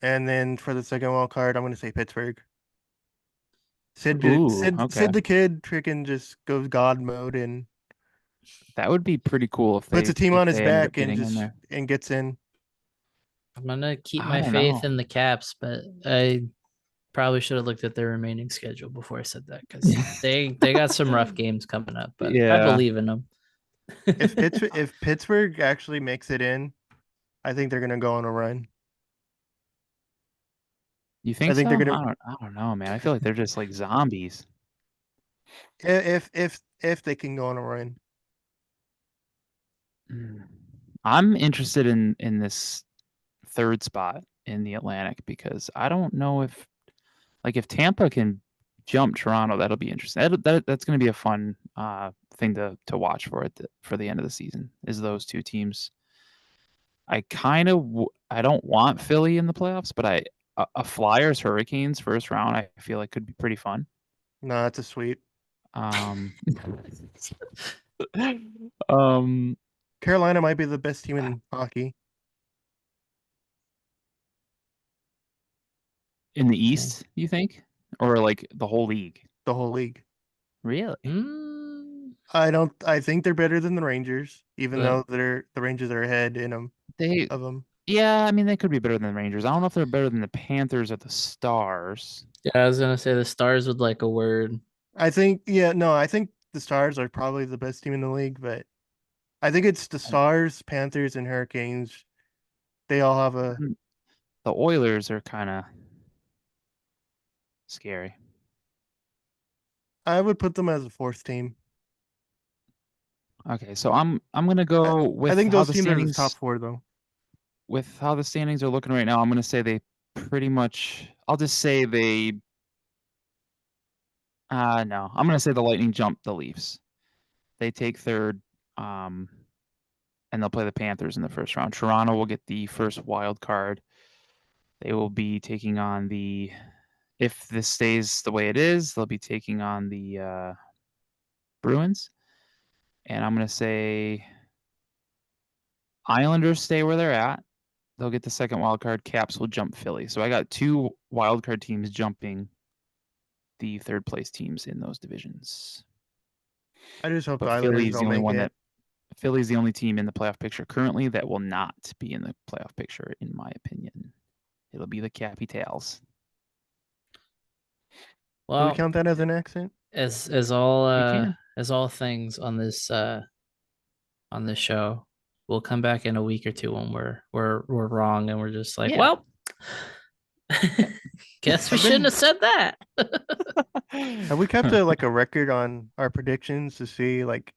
And then for the second wild card, I'm gonna say Pittsburgh. okay, Sid the Kid freaking just goes God mode and that would be pretty cool puts a team on his ended up back and getting in just there. and gets in. I'm gonna keep I my don't faith know. in the Caps, but I probably should have looked at their remaining schedule before I said that because they got some rough games coming up. But I Yeah, believe in them. If Pittsburgh actually makes it in, I think they're gonna go on a run. you I think think so? they're gonna I don't know, man. I feel like they're just like zombies. if they can go on a run. Mm. I'm interested in this third spot in the Atlantic because I don't know if Tampa can jump Toronto, that'll be interesting. That's going to be a fun thing to watch for the end of the season. Is those two teams? I don't want Philly in the playoffs, but a Flyers Hurricanes first round I feel like could be pretty fun. No, it's a sweep. Um, um, Carolina might be the best team in hockey. in the East, you think, or like the whole league? The whole league. Really? Mm, I think they're better than the Rangers, even the though the Rangers are ahead in them They of them. Yeah, I mean they could be better than the Rangers. I don't know if they're better than the Panthers or the Stars. yeah, I was gonna say the Stars would like a word. I think yeah, no, I think the Stars are probably the best team in the league, but I think it's the Stars, Panthers, and Hurricanes. They all have a Mm, The Oilers are kind of scary. I would put them as a fourth team. Okay, so I'm gonna I, go I with think those teams are the top four though. how the standings are looking right now. I'm gonna say they pretty much. I'll just say they. No, I'm gonna say the Lightning jump the Leafs. They take third, and they'll play the Panthers in the first round. Toronto will get the first wild card. They will be taking on the. If this stays the way it is, they'll be taking on the Bruins. And I'm gonna say Islanders stay where they're at. They'll get the second wild card. Caps will jump Philly. So I got two wild card teams jumping the third place teams in those divisions. I just hope the But Islanders don't make it. Philly's the only team in the playoff picture currently that will not be in the playoff picture, in my opinion. It'll be the Capitals. Do we Well, count that as an accent? as You can. all things on this show, we'll come back in a week or two when we're wrong and we're just like, Yeah. well, guess we I've shouldn't been- have said that. Have we kept a record on our predictions to see like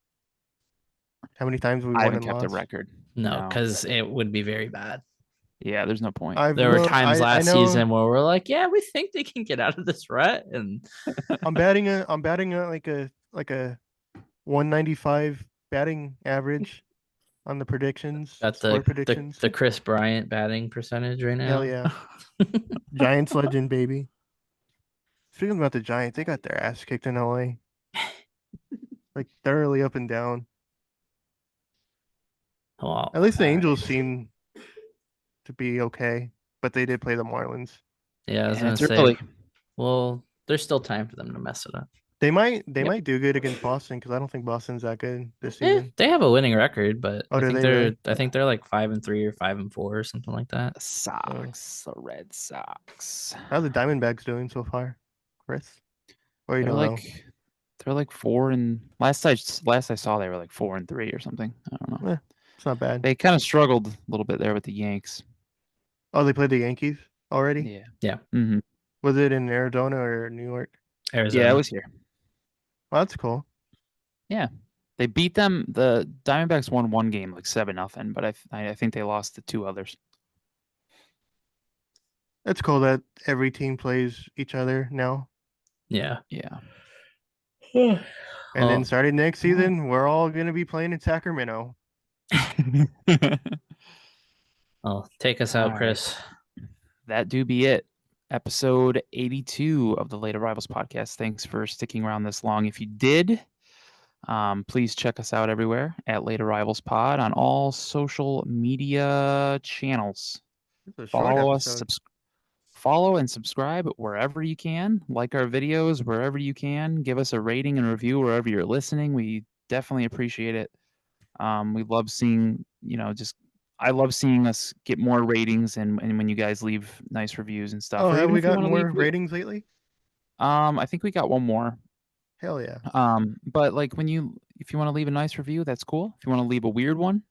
how many times we I won haven't and kept a lost? record. No, because it would be very bad. Yeah, there's no point. I've There were no, times I last know season where we're like, yeah, we think they can get out of this rut, and I'm batting like a 195 batting average on the predictions, got score predictions. the Chris Bryant batting percentage right now. Hell yeah. Giants legend, baby. Speaking about the Giants, they got their ass kicked in LA. Like thoroughly up and down. Well, At least the Angels seem to be okay, but they did play the Marlins. yeah, I was And gonna it's say, early. well, there's still time for them to mess it up. They might Yep. do good against Boston because I don't think Boston's that good this Yeah, season. they have a winning record, but Oh, do they really? I think they're like 5-3 or 5-4 or something like that. The Red Sox. How's the Diamondbacks doing so far, Chris? Or you They're don't know? they're like 4 and last I saw they were like 4-3 or something. I don't know. It's not bad. They kind of struggled a little bit there with the Yanks. Oh, they played the Yankees already? Yeah. Yeah. Hmm. Was it in Arizona or New York? Arizona. Yeah, it was here. Well, that's cool. Yeah. They beat them. The Diamondbacks won one game, like 7-0, but I think they lost the two others. It's cool that every team plays each other now. Yeah. Yeah. And then Oh, starting next season, we're all gonna be playing in Sacramento. oh, take us out, All right. Chris. That do be it. Episode 82 of the Late Arrivals podcast. Thanks for sticking around this long. If you did, please check us out everywhere at Late Arrivals Pod on all social media channels. It's a short Follow us, episode. follow and subscribe wherever you can. Like our videos wherever you can. Give us a rating and review wherever you're listening. We definitely appreciate it. We love seeing, I love seeing us get more ratings and when you guys leave nice reviews and stuff. Oh, Or have even we if you want gotten to more leave, ratings lately? I think we got one more. Hell yeah. But like if you want to leave a nice review, that's cool. If you want to leave a weird one,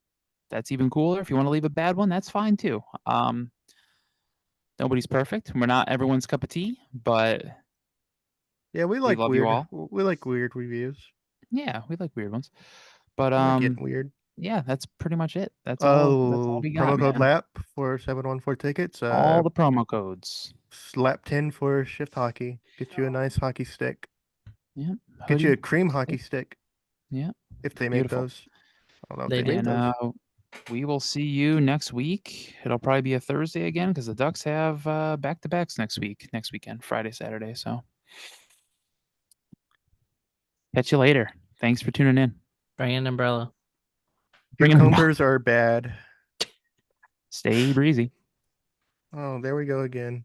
that's even cooler. If you want to leave a bad one, that's fine too. Nobody's perfect. We're not everyone's cup of tea, but Yeah, we we like love you weird. all. We like weird reviews. Yeah, we like weird ones. But We like getting weird. yeah, that's pretty much it. That's all we got, Promo code man. LAP for 714 tickets. All the promo codes. Slap 10 for shift hockey. Get you a nice hockey stick. Yeah. Get you a Hoodie. cream hockey stick. Yeah. If they make Beautiful. those. I don't know if They they make do. And those. we will see you next week. It'll probably be a Thursday again because the Ducks have back-to-backs next weekend, Friday, Saturday. So catch you later. Thanks for tuning in. Bring an umbrella. Bring 'em- Cucumbers are bad. Stay breezy. Oh, there we go again.